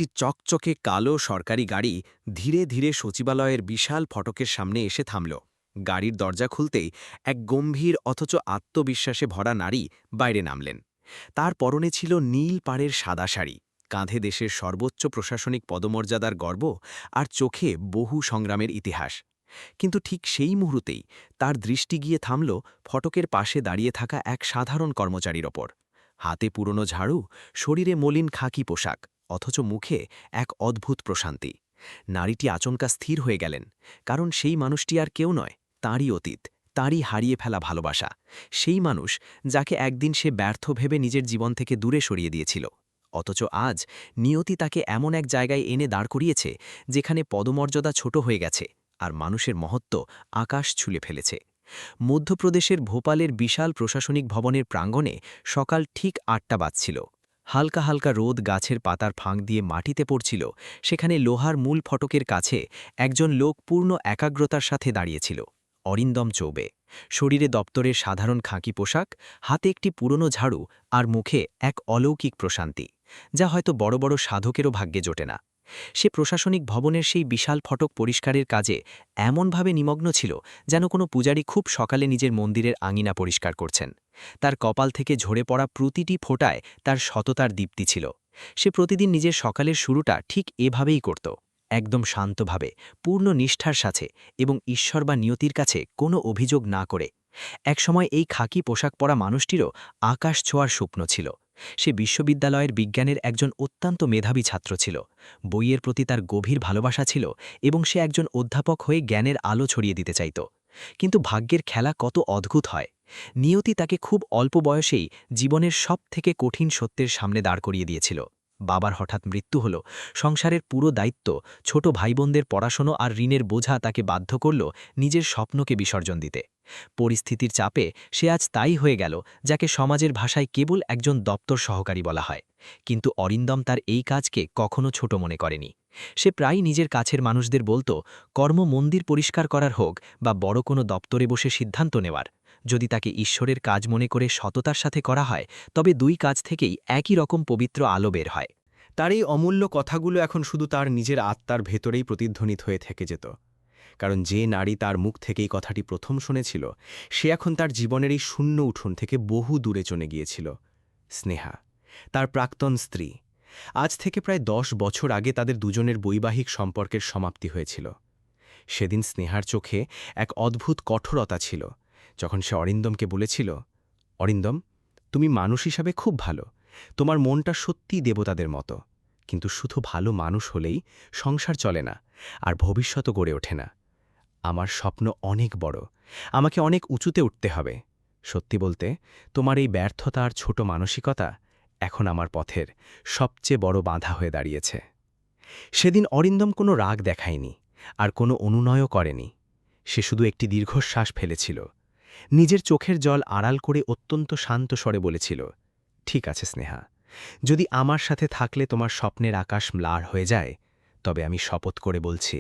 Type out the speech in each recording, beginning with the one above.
একটি চকচকে কালো সরকারি গাড়ি ধীরে ধীরে সচিবালয়ের বিশাল ফটকের সামনে এসে থামল। গাড়ির দরজা খুলতেই এক গম্ভীর অথচ আত্মবিশ্বাসে ভরা নারী বাইরে নামলেন। তার পরনে ছিল নীল পাড়ের সাদা শাড়ি, কাঁধে দেশের সর্বোচ্চ প্রশাসনিক পদমর্যাদার গর্ব আর চোখে বহু সংগ্রামের ইতিহাস। কিন্তু ঠিক সেই মুহূর্তেই তার দৃষ্টি গিয়ে থামল ফটকের পাশে দাঁড়িয়ে থাকা এক সাধারণ কর্মচারীর ওপর। হাতে পুরনো ঝাড়ু, শরীরে মলিন খাকি পোশাক, অথচ মুখে এক অদ্ভুত প্রশান্তি। নারীটি আচমকা স্থির হয়ে গেলেন, কারণ সেই মানুষটি আর কেউ নয়, তাঁরই অতীত, তাঁরই হারিয়ে ফেলা ভালোবাসা। সেই মানুষ যাকে একদিন সে ব্যর্থ ভেবে নিজের জীবন থেকে দূরে সরিয়ে দিয়েছিল। অথচ আজ নিয়তি তাকে এমন এক জায়গায় এনে দাঁড় করিয়েছে যেখানে পদমর্যাদা ছোট হয়ে গেছে আর মানুষের মহত্ব আকাশ ছুঁলে ফেলেছে। মধ্যপ্রদেশের ভোপালের বিশাল প্রশাসনিক ভবনের প্রাঙ্গণে সকাল ঠিক ৮টা বাজছিল। হালকা হালকা রোদ গাছের পাতার ফাঁক দিয়ে মাটিতে পড়ছিল। সেখানে লোহার মূল ফটকের কাছে একজন লোক পূর্ণ একাগ্রতার সাথে দাঁড়িয়েছিল। অরিন্দম চৌবে। শরীরে দপ্তরের সাধারণ খাঁকি পোশাক, হাতে একটি পুরনো ঝাড়ু আর মুখে এক অলৌকিক প্রশান্তি, যা হয়তো বড় বড় সাধকেরও ভাগ্যে জোটে না। সে প্রশাসনিক ভবনের সেই বিশাল ফটক পরিষ্কারের কাজে এমনভাবে নিমগ্ন ছিল যেন কোনো পূজারী খুব সকালে নিজের মন্দিরের আঙিনা পরিষ্কার করছেন। তার কপাল থেকে ঝরে পড়া প্রতিটি ফোঁটায় তার সততার দীপ্তি ছিল। সে প্রতিদিন নিজের সকালের শুরুটা ঠিক এভাবেই করত, একদম শান্তভাবে, পূর্ণ নিষ্ঠার সাথে, এবং ঈশ্বর বা নিয়তির কাছে কোনো অভিযোগ না করে। একসময় এই খাকি পোশাক পরা মানুষটিরও আকাশ ছোঁয়ার স্বপ্ন ছিল। সে বিশ্ববিদ্যালয়ের বিজ্ঞানের একজন অত্যন্ত মেধাবী ছাত্র ছিল। বইয়ের প্রতি তার গভীর ভালোবাসা ছিল এবং সে একজন অধ্যাপক হয়ে জ্ঞানের আলো ছড়িয়ে দিতে চাইত। কিন্তু ভাগ্যের খেলা কত অদ্ভুত হয়। নিয়তি তাকে খুব অল্প বয়সেই জীবনের সবথেকে কঠিন সত্যের সামনে দাঁড় করিয়ে দিয়েছিল। বাবার হঠাৎ মৃত্যু হল, সংসারের পুরো দায়িত্ব, ছোট ভাইবোনদের পড়াশোনা আর ঋণের বোঝা তাকে বাধ্য করল নিজের স্বপ্নকে বিসর্জন দিতে। পরিস্থিতির চাপে সে আজ তাই হয়ে গেল যাকে সমাজের ভাষায় কেবল একজন দপ্তর সহকারী বলা হয়। কিন্তু অরিন্দম তার এই কাজকে কখনো ছোট মনে করেনি। সে প্রায় নিজের কাছের মানুষদের বলতো, কর্ম মন্দির পরিষ্কার করার হোক বা বড় কোনো দপ্তরে বসে সিদ্ধান্ত নেওয়ার, যদি তাকে ঈশ্বরের কাজ মনে করে সততার সাথে করা হয়, তবে দুই কাজ থেকেই একই রকম পবিত্র আলো বের হয়। তার এই অমূল্য কথাগুলো এখন শুধু তার নিজের আত্মার ভেতরেই প্রতিধ্বনিত হয়ে থেকে যেত, কারণ যে নারী তার মুখ থেকেই কথাটি প্রথম শুনেছিল, সে এখন তার জীবনের এই শূন্য উঠোন থেকে বহু দূরে চলে গিয়েছিল। স্নেহা, তার প্রাক্তন স্ত্রী। আজ থেকে প্রায় ১০ বছর আগে তাদের দুজনের বৈবাহিক সম্পর্কের সমাপ্তি হয়েছিল। সেদিন স্নেহার চোখে এক অদ্ভুত কঠোরতা ছিল, যখন সে অরিন্দমকে বলেছিল, অরিন্দম, তুমি মানুষ হিসাবে খুব ভালো, তোমার মনটা সত্যিই দেবতাদের মতো, কিন্তু শুধু ভালো মানুষ হলেই সংসার চলে না, আর ভবিষ্যতও গড়ে ওঠে না। আমার স্বপ্ন অনেক বড়, আমাকে অনেক উঁচুতে উঠতে হবে। সত্যি বলতে, তোমার এই ব্যর্থতা আর ছোট মানসিকতা এখন আমার পথের সবচেয়ে বড় বাধা হয়ে দাঁড়িয়েছে। সেদিন অরিন্দম কোনো রাগ দেখায়নি, আর কোনো অনুনয়ও করেনি। সে শুধু একটি দীর্ঘশ্বাস ফেলেছিল, নিজের চোখের জল আড়াল করে অত্যন্ত শান্ত স্বরে বলেছিল, ঠিক আছে স্নেহা, যদি আমার সাথে থাকলে তোমার স্বপ্নের আকাশ ম্লার হয়ে যায়, তবে আমি শপথ করে বলছি,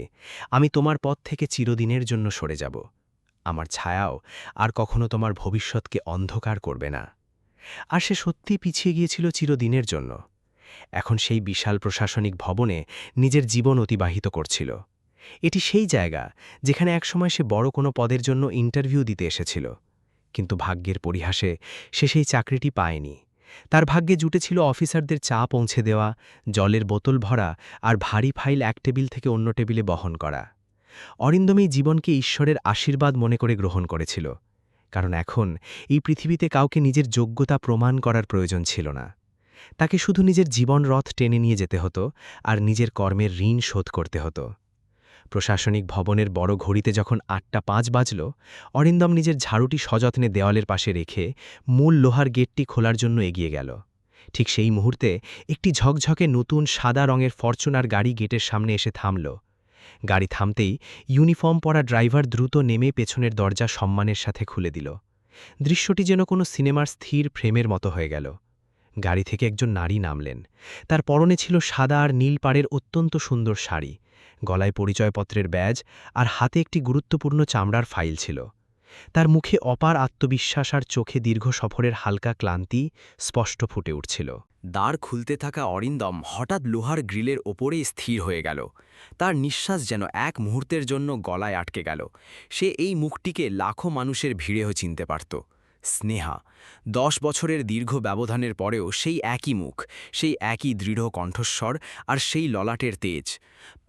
আমি তোমার পথ থেকে চিরদিনের জন্য সরে যাব। আমার ছায়াও আর কখনো তোমার ভবিষ্যৎকে অন্ধকার করবে না। আর সে সত্যিই পিছিয়ে গিয়েছিল চিরদিনের জন্য। এখন সেই বিশাল প্রশাসনিক ভবনে নিজের জীবন অতিবাহিত করছিল। এটি সেই জায়গা যেখানে একসময় সে বড় কোনো পদের জন্য ইন্টারভিউ দিতে এসেছিল। কিন্তু ভাগ্যের পরিহাসে সে সেই চাকরিটি পায়নি। তার ভাগ্যে জুটেছিল অফিসারদের চা পৌঁছে দেওয়া, জলের বোতল ভরা, আর ভারী ফাইল এক টেবিল থেকে অন্য টেবিলে বহন করা। অরিন্দম এই জীবনকে ঈশ্বরের আশীর্বাদ মনে করে গ্রহণ করেছিল, কারণ এখন এই পৃথিবীতে কাউকে নিজের যোগ্যতা প্রমাণ করার প্রয়োজন ছিল না। তাকে শুধু নিজের জীবন রথ টেনে নিয়ে যেতে হতো আর নিজের কর্মের ঋণ শোধ করতে হতো। প্রশাসনিক ভবনের বড় ঘড়িতে যখন ৮টা ৫ বাজল, অরিন্দম নিজের ঝাড়ুটি সযত্নে দেওয়ালের পাশে রেখে মূল লোহার গেটটি খোলার জন্য এগিয়ে গেল। ঠিক সেই মুহূর্তে একটি ঝকঝকে নতুন সাদা রঙের ফরচুনার গাড়ি গেটের সামনে এসে থামল। গাড়ি থামতেই ইউনিফর্ম পরা ড্রাইভার দ্রুত নেমে পেছনের দরজা সম্মানের সাথে খুলে দিল। দৃশ্যটি যেন কোনো সিনেমার স্থির ফ্রেমের মতো হয়ে গেল। গাড়ি থেকে একজন নারী নামলেন। তার পরনে ছিল সাদা আর নীল পাড়ের অত্যন্ত সুন্দর শাড়ি, গলায় পরিচয়পত্রের ব্যাজ, আর হাতে একটি গুরুত্বপূর্ণ চামড়ার ফাইল ছিল। তার মুখে অপার আত্মবিশ্বাস আর চোখে দীর্ঘ সফরের হালকা ক্লান্তি স্পষ্ট ফুটে উঠছিল। দ্বার খুলতে থাকা অরিন্দম হঠাৎ লোহার গ্রিলের ওপরেই স্থির হয়ে গেল। তার নিঃশ্বাস যেন এক মুহূর্তের জন্য গলায় আটকে গেল। সে এই মুখটিকে লাখো মানুষের ভিড়েও চিনতে পারত। স্নেহা। 10 বছরের দীর্ঘ ব্যবধানের পরেও সেই একই মুখ, সেই একই দৃঢ় কণ্ঠস্বর আর সেই ললাটের তেজ।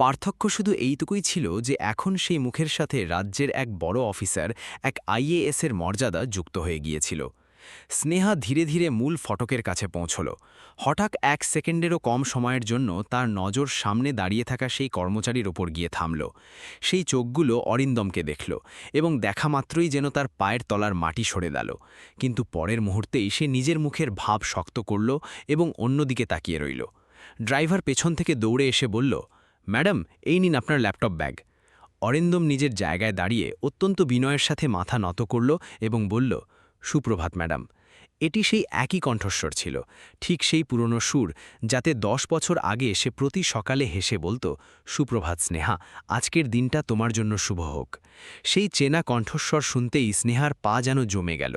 পার্থক্য শুধু এইটুকুই ছিল যে এখন সেই মুখের সাথে রাজ্যের এক বড় অফিসার, এক আইএএসের মর্যাদা যুক্ত হয়ে গিয়েছিল। স্নেহা ধীরে ধীরে মূল ফটকের কাছে পৌঁছল। হঠাৎ 1 সেকেন্ডেরও কম সময়ের জন্য তার নজর সামনে দাঁড়িয়ে থাকা সেই কর্মচারীর ওপর গিয়ে থামল। সেই চোখগুলো অরিন্দমকে দেখল এবং দেখা মাত্রই যেন তার পায়ের তলার মাটি সরে গেল। কিন্তু পরের মুহূর্তেই সে নিজের মুখের ভাব শক্ত করল এবং অন্যদিকে তাকিয়ে রইল। ড্রাইভার পেছন থেকে দৌড়ে এসে বলল, ম্যাডাম, এই নিন আপনার ল্যাপটপ ব্যাগ। অরিন্দম নিজের জায়গায় দাঁড়িয়ে অত্যন্ত বিনয়ের সাথে মাথা নত করল এবং বলল, সুপ্রভাত ম্যাডাম। এটি সেই একই কণ্ঠস্বর ছিল, ঠিক সেই পুরনো সুর, যাতে 10 বছর আগে সে প্রতি সকালে হেসে বলতো, সুপ্রভাত স্নেহা, আজকের দিনটা তোমার জন্য শুভ হোক। সেই চেনা কণ্ঠস্বর শুনতেই স্নেহার পা যেন জমে গেল,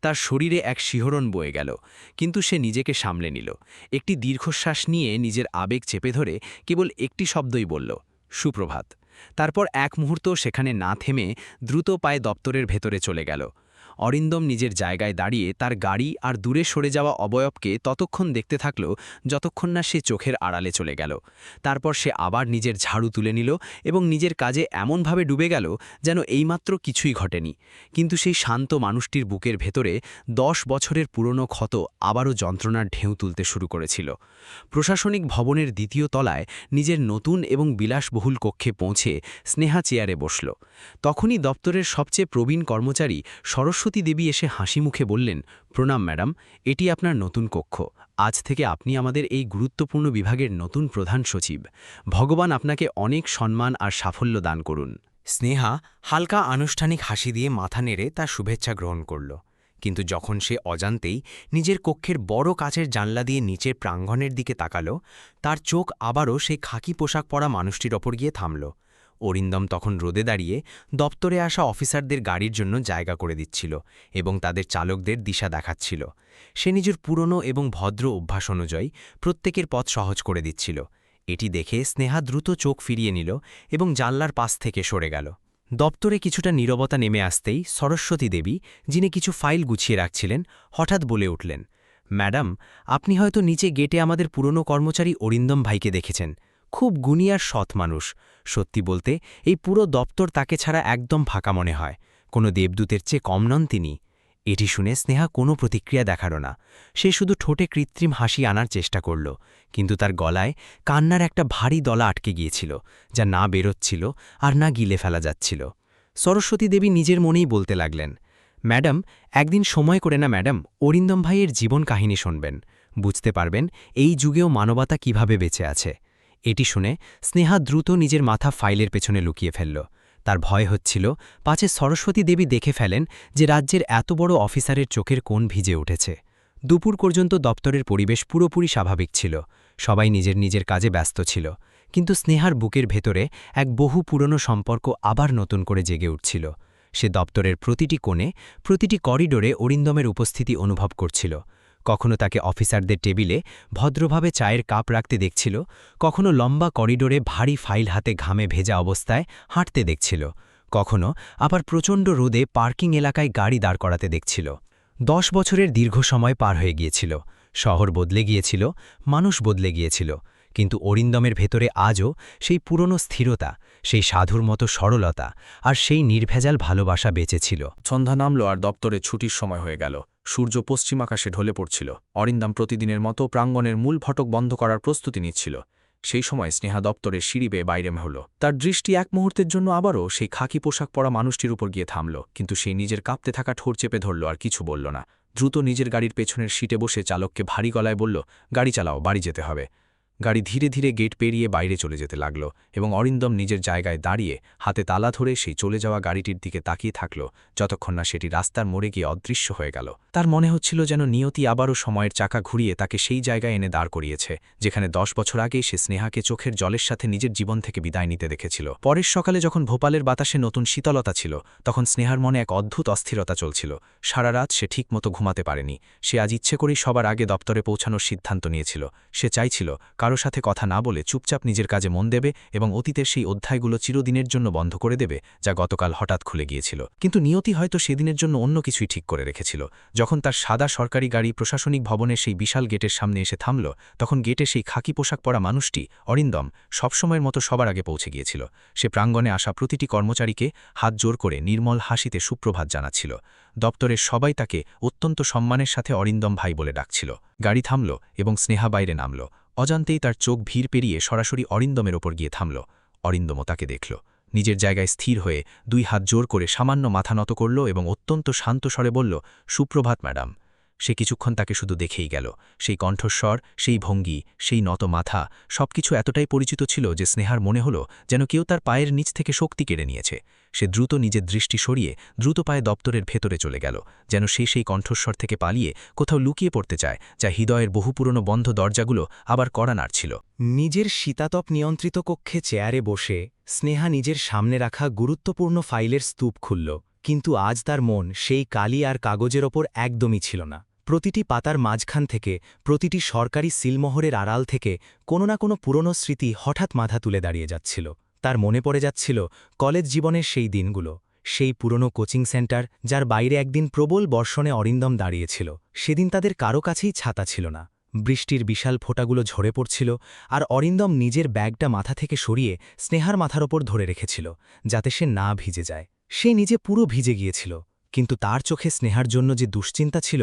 তার শরীরে এক শিহরণ বয়ে গেল। কিন্তু সে নিজেকে সামলে নিল। একটি দীর্ঘশ্বাস নিয়ে নিজের আবেগ চেপে ধরে কেবল একটি শব্দই বলল, সুপ্রভাত। তারপর এক মুহূর্ত সেখানে না থেমে দ্রুত পায়ে দপ্তরের ভেতরে চলে গেল। অরিন্দম নিজের জায়গায় দাঁড়িয়ে তার গাড়ি আর দূরে সরে যাওয়া অবয়বকে ততক্ষণ দেখতে থাকল যতক্ষণ না সে চোখের আড়ালে চলে গেল। তারপর সে আবার নিজের ঝাড়ু তুলে নিল এবং নিজের কাজে এমনভাবে ডুবে গেল যেন এইমাত্র কিছুই ঘটেনি। কিন্তু সেই শান্ত মানুষটির বুকের ভেতরে 10 বছরের পুরনো ক্ষত আবারও যন্ত্রণার ঢেউ তুলতে শুরু করেছিল। প্রশাসনিক ভবনের 2য় তলায় নিজের নতুন এবং বিলাসবহুল কক্ষে পৌঁছে স্নেহা চেয়ারে বসল। তখনই দপ্তরের সবচেয়ে প্রবীণ কর্মচারী সরস্বতী দেবী এসে হাসি মুখে বললেন, প্রণাম ম্যাডাম, এটি আপনার নতুন কক্ষ। আজ থেকে আপনি আমাদের এই গুরুত্বপূর্ণ বিভাগের নতুন প্রধান সচিব। ভগবান আপনাকে অনেক সম্মান আর সাফল্য দান করুন। স্নেহা হালকা আনুষ্ঠানিক হাসি দিয়ে মাথা নেড়ে তার শুভেচ্ছা গ্রহণ করল। কিন্তু যখন সে অজান্তেই নিজের কক্ষের বড় কাচের জানলা দিয়ে নিচের প্রাঙ্গণের দিকে তাকাল, তার চোখ আবারও সেই খাকি পোশাক পরা মানুষটির ওপর গিয়ে থামল। অরিন্দম তখন রোদে দাঁড়িয়ে দপ্তরে আসা অফিসারদের গাড়ির জন্য জায়গা করে দিচ্ছিল এবং তাদের চালকদের দিশা দেখাচ্ছিল। সে নিজের পুরনো এবং ভদ্র অভ্যাস অনুযায়ী প্রত্যেকের পথ সহজ করে দিচ্ছিল। এটি দেখে স্নেহা দ্রুত চোখ ফিরিয়ে নিল এবং জানলার পাশ থেকে সরে গেল। দপ্তরে কিছুটা নীরবতা নেমে আসতেই সরস্বতী দেবী, যিনি কিছু ফাইল গুছিয়ে রাখছিলেন, হঠাৎ বলে উঠলেন, ম্যাডাম, আপনি হয়তো নিচে গেটে আমাদের পুরনো কর্মচারী অরিন্দম ভাইকে দেখেছেন। খুব গুণী আর সৎ মানুষ। সত্যি বলতে এই পুরো দপ্তর তাকে ছাড়া একদম ফাঁকা মনে হয়। কোনো দেবদূতের চেয়ে কম নন তিনি। এটি শুনে স্নেহা কোনো প্রতিক্রিয়া দেখাল না। সে শুধু ঠোঁটে কৃত্রিম হাসি আনার চেষ্টা করল, কিন্তু তার গলায় কান্নার একটা ভারী দলা আটকে গিয়েছিল, যা না বেরোচ্ছিল আর না গিলে ফেলা যাচ্ছিল। সরস্বতী দেবী নিজের মনেই বলতে লাগলেন, ম্যাডাম, একদিন সময় করে না ম্যাডাম, অরিন্দম ভাইয়ের জীবন কাহিনী শুনবেন। বুঝতে পারবেন এই যুগেও মানবতা কিভাবে বেঁচে আছে। এটি শুনে স্নেহা দ্রুত নিজের মাথা ফাইলের পেছনে লুকিয়ে ফেলল। তার ভয় হচ্ছিল পাছে সরস্বতী দেবী দেখে ফেলেন যে রাজ্যের এত বড় অফিসারের চোখের কোণ ভিজে উঠেছে। দুপুর পর্যন্ত দপ্তরের পরিবেশ পুরোপুরি স্বাভাবিক ছিল। সবাই নিজের নিজের কাজে ব্যস্ত ছিল, কিন্তু স্নেহার বুকের ভেতরে এক বহু পুরনো সম্পর্ক আবার নতুন করে জেগে উঠছিল। সে দপ্তরের প্রতিটি কোণে, প্রতিটি করিডোরে অরিন্দমের উপস্থিতি অনুভব করছিল। কখনো তাকে অফিসারদের টেবিলে ভদ্রভাবে চায়ের কাপ রাখতে দেখছিল, কখনো লম্বা করিডোরে ভারী ফাইল হাতে ঘামে ভেজা অবস্থায় হাঁটতে দেখছিল, কখনো আবার প্রচণ্ড রোদে পার্কিং এলাকায় গাড়ি দাঁড় করাতে দেখছিল। 10 বছরের দীর্ঘ সময় পার হয়ে গিয়েছিল। শহর বদলে গিয়েছিল, মানুষ বদলে গিয়েছিল, কিন্তু অরিন্দমের ভেতরে আজও সেই পুরনো স্থিরতা, সেই সাধুর মতো সরলতা আর সেই নির্ভেজাল ভালোবাসা বেঁচেছিল। সন্ধ্যা নামল আর দপ্তরে ছুটির সময় হয়ে গেল। সূর্য পশ্চিম আকাশে ঢলে পড়ছিল। অরিন্দম প্রতিদিনের মতো প্রাঙ্গণের মূল ফটক বন্ধ করার প্রস্তুতি নিচ্ছিল। সেই সময় স্নেহা দপ্তরের সিঁড়ি বেয়ে বাইরে হল। তার দৃষ্টি এক মুহূর্তের জন্য আবারও সেই খাকি পোশাক পরা মানুষটির উপর গিয়ে থামল, কিন্তু সেই নিজের কাঁপতে থাকা ঠোঁট চেপে ধরল আর কিছু বলল না। দ্রুত নিজের গাড়ির পেছনের সিটে বসে চালককে ভারী গলায় বলল, গাড়ি চালাও, বাড়ি যেতে হবে। গাড়ি ধীরে ধীরে গেট পেরিয়ে বাইরে চলে যেতে লাগল এবং অরিন্দম নিজের জায়গায় দাঁড়িয়ে হাতে তালা ধরে সেই চলে যাওয়া গাড়িটির দিকে তাকিয়ে থাকল যতক্ষণ না সেটি রাস্তার মোড়ে গিয়ে অদৃশ্য হয়ে গেল। তার মনে হচ্ছিল যেন নিয়তি আবারও সময়ের চাকা ঘুরিয়ে তাকে সেই জায়গায় এনে দাঁড় করিয়েছে যেখানে 10 বছর আগেই সে স্নেহাকে চোখের জলের সাথে নিজের জীবন থেকে বিদায় নিতে দেখেছিল। পরের সকালে যখন ভোপালের বাতাসে নতুন শীতলতা ছিল তখন স্নেহার মনে এক অদ্ভুত অস্থিরতা চলছিল। সারা রাত সে ঠিকমতো ঘুমাতে পারেনি। সে আজ ইচ্ছে করেই সবার আগে দপ্তরে পৌঁছানোর সিদ্ধান্ত নিয়েছিল। সে চাইছিল কারো সাথে কথা না বলে চুপচাপ নিজের কাজে মন দেবে এবং অতীতের সেই অধ্যায়গুলো চিরদিনের জন্য বন্ধ করে দেবে যা গতকাল হঠাৎ খুলে গিয়েছিল। কিন্তু নিয়তি হয়তো সেদিনের জন্য অন্য কিছুই ঠিক করে রেখেছিল। যখন তার সাদা সরকারি গাড়ি প্রশাসনিক ভবনের সেই বিশাল গেটের সামনে এসে থামল তখন গেটে সেই খাকি পোশাক পরা মানুষটি অরিন্দম সবসময়ের মতো সবার আগে পৌঁছে গিয়েছিল। সে প্রাঙ্গণে আসা প্রতিটি কর্মচারীকে হাত জোর করে নির্মল হাসিতে সুপ্রভাত জানাচ্ছিল। দপ্তরের সবাই তাকে অত্যন্ত সম্মানের সাথে অরিন্দম ভাই বলে ডাকছিল। গাড়ি থামল এবং স্নেহা বাইরে নামল। অজান্তেই তার চোখ ভিড় পেরিয়ে সরাসরি অরিন্দমের ওপর গিয়ে থামল। অরিন্দমও তাকে দেখল। নিজের জায়গায় স্থির হয়ে 2 হাত জোর করে সামান্য মাথা নত করল এবং অত্যন্ত শান্ত স্বরে বলল, সুপ্রভাত ম্যাডাম। সে কিছুক্ষণ তাকে শুধু দেখেই গেল। সেই কণ্ঠস্বর, সেই ভঙ্গি, সেই নত মাথা সবকিছু এতটাই পরিচিত ছিল যে স্নেহার মনে হল যেন কেউ তার পায়ের নিচ থেকে শক্তি কেড়ে নিয়েছে। সে দ্রুত নিজের দৃষ্টি সরিয়ে দ্রুত পায়ে দপ্তরের ভেতরে চলে গেল, যেন সেই কণ্ঠস্বর থেকে পালিয়ে কোথাও লুকিয়ে পড়তে চায় যা হৃদয়ের বহু পুরনো বন্ধ দরজাগুলো আবার কড়া নাড়ছিল। নিজের শীতাতপ নিয়ন্ত্রিত কক্ষে চেয়ারে বসে স্নেহা নিজের সামনে রাখা গুরুত্বপূর্ণ ফাইলের স্তূপ খুলল। কিন্তু আজ তার মন সেই কালি আর কাগজের ওপর একদমই ছিল না। প্রতিটি পাতার মাঝখান থেকে, প্রতিটি সরকারি সিলমোহরের আড়াল থেকে কোনো না কোনো পুরনো স্মৃতি হঠাৎ মাথা তুলে দাঁড়িয়ে যাচ্ছিল। তার মনে পড়ে যাচ্ছিল কলেজ জীবনের সেই দিনগুলো, সেই পুরনো কোচিং সেন্টার যার বাইরে একদিন প্রবল বর্ষণে অরিন্দম দাঁড়িয়েছিল। সেদিন তাদের কারো কাছেই ছাতা ছিল না। বৃষ্টির বিশাল ফোঁটাগুলো ঝরে পড়ছিল আর অরিন্দম নিজের ব্যাগটা মাথা থেকে সরিয়ে স্নেহার মাথার ওপর ধরে রেখেছিল যাতে সে না ভিজে যায়। সে নিজে পুরো ভিজে গিয়েছিল, কিন্তু তার চোখে স্নেহার জন্য যে দুশ্চিন্তা ছিল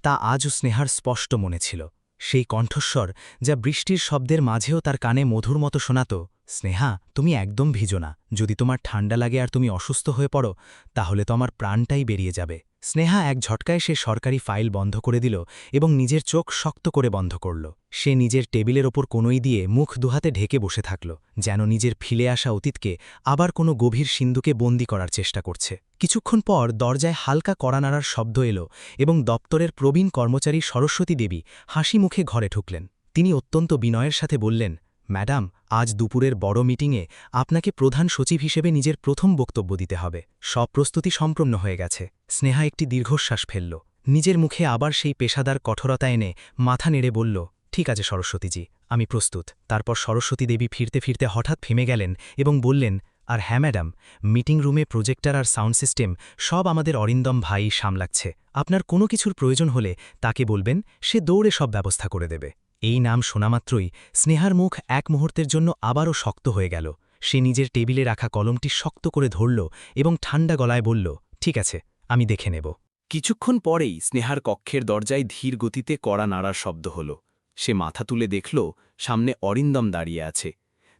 তা আজও স্নেহার স্পষ্ট মনে ছিল। সেই কণ্ঠস্বর যা বৃষ্টির শব্দের মাঝেও তার কানে মধুর মতো শোনাত, স্নেহা, তুমি একদম ভিজো না। যদি তোমার ঠান্ডা লাগে আর তুমি অসুস্থ হয়ে পড়ো তাহলে তো আমার প্রাণটাই বেরিয়ে যাবে। স্নেহা এক ঝটকায় সে সরকারি ফাইল বন্ধ করে দিল এবং নিজের চোখ শক্ত করে বন্ধ করল। সে নিজের টেবিলের ওপর কোনোই দিয়ে মুখ দুহাতে ঢেকে বসে থাকল, যেন নিজের ফিলে আসা অতীতকে আবার কোনো গভীর সিন্ধুকে বন্দি করার চেষ্টা করছে। কিছুক্ষণ পর দরজায় হালকা কড়া নাড়ার শব্দ এলো এবং দপ্তরের প্রবীণ কর্মচারী সরস্বতী দেবী হাসি মুখে ঘরে ঢুকলেন। তিনি অত্যন্ত বিনয়ের সাথে বললেন, ম্যাডাম, আজ দুপুরের বড় মিটিংয়ে আপনাকে প্রধান সচিব হিসেবে নিজের প্রথম বক্তব্য দিতে হবে। সব প্রস্তুতি সম্পূর্ণ হয়ে গেছে। স্নেহা একটি দীর্ঘশ্বাস ফেলল। নিজের মুখে আবার সেই পেশাদার কঠোরতা এনে মাথা নেড়ে বলল, ঠিক আছে সরস্বতীজি, আমি প্রস্তুত। তারপর সরস্বতী দেবী ফিরতে ফিরতে হঠাৎ থেমে গেলেন এবং বললেন, আর হ্যাঁ ম্যাডাম, মিটিং রুমে প্রজেক্টর আর সাউন্ড সিস্টেম সব আমাদের অরিন্দম ভাই সামলাচ্ছে। আপনার কোনো কিছুর প্রয়োজন হলে তাকে বলবেন, সে দৌড়ে সব ব্যবস্থা করে দেবে। এই নাম শোনামাত্রই স্নেহার মুখ এক মুহূর্তের জন্য আবারও শক্ত হয়ে গেল। সে নিজের টেবিলে রাখা কলমটি শক্ত করে ধরল এবং ঠান্ডা গলায় বলল, ঠিক আছে, আমি দেখে নেব। কিছুক্ষণ পরেই স্নেহার কক্ষের দরজায় ধীর গতিতে কড়া নাড়ার শব্দ হল। সে মাথা তুলে দেখল সামনে অরিন্দম দাঁড়িয়ে আছে।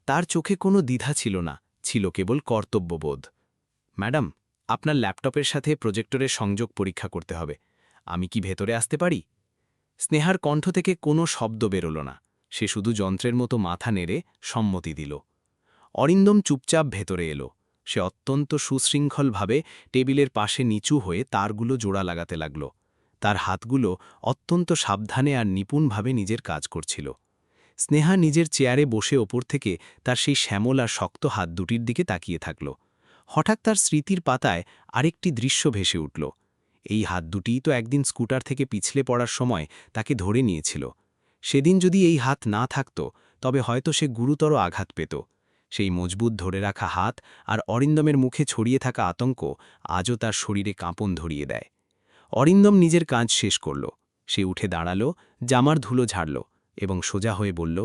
তার চোখে কোনো দ্বিধা ছিল না, ছিল কেবল কর্তব্যবোধ। ম্যাডাম, আপনার ল্যাপটপের সাথে প্রজেক্টরের সংযোগ পরীক্ষা করতে হবে। আমি কি ভেতরে আসতে পারি? স্নেহার কণ্ঠ থেকে কোনো শব্দ বেরোল না। সে শুধু যন্ত্রের মতো মাথা নেড়ে সম্মতি দিল। অরিন্দম চুপচাপ ভেতরে এলো। সে অত্যন্ত সুশৃঙ্খলভাবে টেবিলের পাশে নিচু হয়ে তারগুলো জোড়া লাগাতে লাগল। তার হাতগুলো অত্যন্ত সাবধানে আর নিপুণভাবে নিজের কাজ করছিল। স্নেহা নিজের চেয়ারে বসে ওপর থেকে তার সেই শ্যামল আর শক্ত হাত দুটির দিকে তাকিয়ে থাকল। হঠাৎ তার স্মৃতির পাতায় আরেকটি দৃশ্য ভেসে উঠল। এই হাত দুটিই তো একদিন স্কুটার থেকে পিছলে পড়ার সময় তাকে ধরে নিয়েছিল। সেদিন যদি এই হাত না থাকত তবে হয়তো সে গুরুতর আঘাত পেত। সেই মজবুত ধরে রাখা হাত আর অরিন্দমের মুখে ছড়িয়ে থাকা আতঙ্ক আজও তার শরীরে কাঁপন ধরিয়ে দেয়। অরিন্দম নিজের কাজ শেষ করল। সে উঠে দাঁড়াল, জামার ধুলো ঝাড়ল এবং সোজা হয়ে বলল,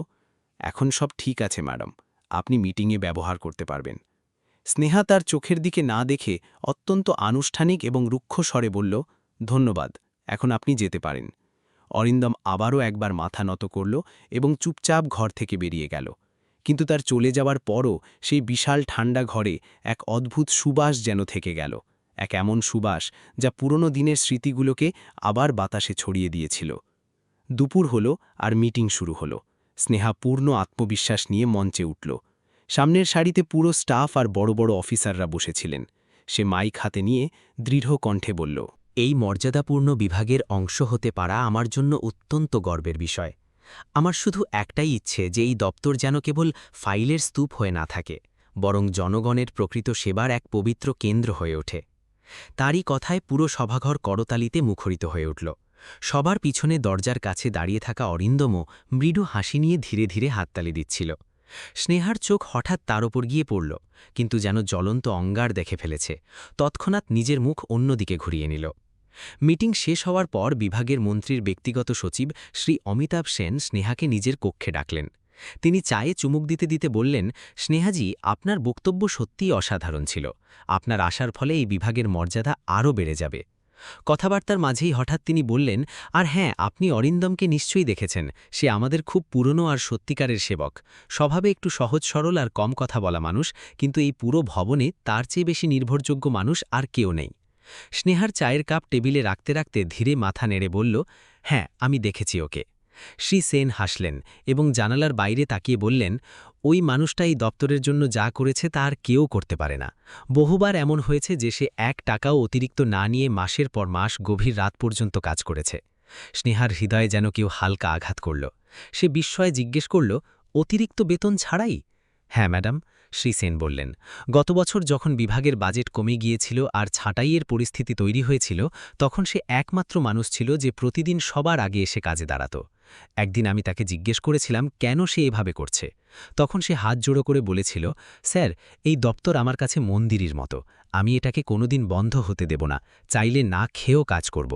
এখন সব ঠিক আছে ম্যাডাম, আপনি মিটিংয়ে ব্যবহার করতে পারবেন। স্নেহা তার চোখের দিকে না দেখে অত্যন্ত আনুষ্ঠানিক এবং রুক্ষ স্বরে বলল, ধন্যবাদ, এখন আপনি যেতে পারেন। অরিন্দম আবারও একবার মাথা নত করল এবং চুপচাপ ঘর থেকে বেরিয়ে গেল। কিন্তু তার চলে যাওয়ার পরও সেই বিশাল ঠান্ডা ঘরে এক অদ্ভুত সুবাস যেন থেকে গেল, এক এমন সুবাস যা পুরনো দিনের স্মৃতিগুলোকে আবার বাতাসে ছড়িয়ে দিয়েছিল। দুপুর হল আর মিটিং শুরু হল। স্নেহা পূর্ণ আত্মবিশ্বাস নিয়ে মঞ্চে উঠল। সামনের সারিতে পুরো স্টাফ আর বড় বড় অফিসাররা বসেছিলেন। সে মাইক হাতে নিয়ে দৃঢ় কণ্ঠে বলল, এই মর্যাদাপূর্ণ বিভাগের অংশ হতে পারা আমার জন্য অত্যন্ত গর্বের বিষয়। আমার শুধু একটাই ইচ্ছে যে এই দপ্তর যেন কেবল ফাইলের স্তূপ হয়ে না থাকে, বরং জনগণের প্রকৃত সেবার এক পবিত্র কেন্দ্র হয়ে ওঠে। তারই কথায় পুরো সভাঘর করতালিতে মুখরিত হয়ে উঠল। সবার পিছনে দরজার কাছে দাঁড়িয়ে থাকা অরিন্দমও মৃদু হাসি নিয়ে ধীরে ধীরে হাততালি দিচ্ছিল। স্নেহার চোখ হঠাৎ তার ওপর গিয়ে পড়ল, কিন্তু যেন জ্বলন্ত অঙ্গার দেখে ফেলেছে। তৎক্ষণাৎ নিজের মুখ অন্যদিকে ঘুরিয়ে নিল। মিটিং শেষ হওয়ার পর বিভাগের মন্ত্রীর ব্যক্তিগত সচিব শ্রী অমিতাভ সেন স্নেহাকে নিজের কক্ষে ডাকলেন। তিনি চায়ে চুমুক দিতে দিতে বললেন, স্নেহাজি, আপনার বক্তব্য সত্যিই অসাধারণ ছিল। আপনার আসার ফলে এই বিভাগের মর্যাদা আরও বেড়ে যাবে। কথাবার্তার মাঝেই হঠাৎ তিনি বললেন, আর হ্যাঁ, আপনি অরিন্দমকে নিশ্চয়ই দেখেছেন। সে আমাদের খুব পুরনো আর সত্যিকারের সেবক। স্বভাবে একটু সহজ সরল আর কম কথা বলা মানুষ, কিন্তু এই পুরো ভবনে তার চেয়ে বেশি নির্ভরযোগ্য মানুষ আর কেউ নেই। স্নেহার চায়ের কাপ টেবিলে রাখতে রাখতে ধীরে মাথা নেড়ে বলল, হ্যাঁ, আমি দেখেছি ওকে। শ্রী সেন হাসলেন এবং জানালার বাইরে তাকিয়ে বললেন, ওই মানুষটা এই দপ্তরের জন্য যা করেছে তা আর কেউ করতে পারে না। বহুবার এমন হয়েছে যে সে 1 টাকাও অতিরিক্ত না নিয়ে মাসের পর মাস গভীর রাত পর্যন্ত কাজ করেছে। স্নেহার হৃদয়ে যেন কেউ হালকা আঘাত করল। সে বিস্ময়ে জিজ্ঞেস করল, অতিরিক্ত বেতন ছাড়াই? হ্যাঁ ম্যাডাম, শ্রী সেন বললেন। গত বছর যখন বিভাগের বাজেট কমে গিয়েছিল আর ছাঁটাইয়ের পরিস্থিতি তৈরি হয়েছিল, তখন সে একমাত্র মানুষ ছিল যে প্রতিদিন সবার আগে এসে কাজে দাঁড়াত। একদিন আমি তাকে জিজ্ঞেস করেছিলাম কেন সে এভাবে করছে। তখন সে হাত জোড়ো করে বলেছিল, স্যার, এই দপ্তর আমার কাছে মন্দিরের মতো। আমি এটাকে কোনোদিন বন্ধ হতে দেব না, চাইলে না খেয়েও কাজ করব।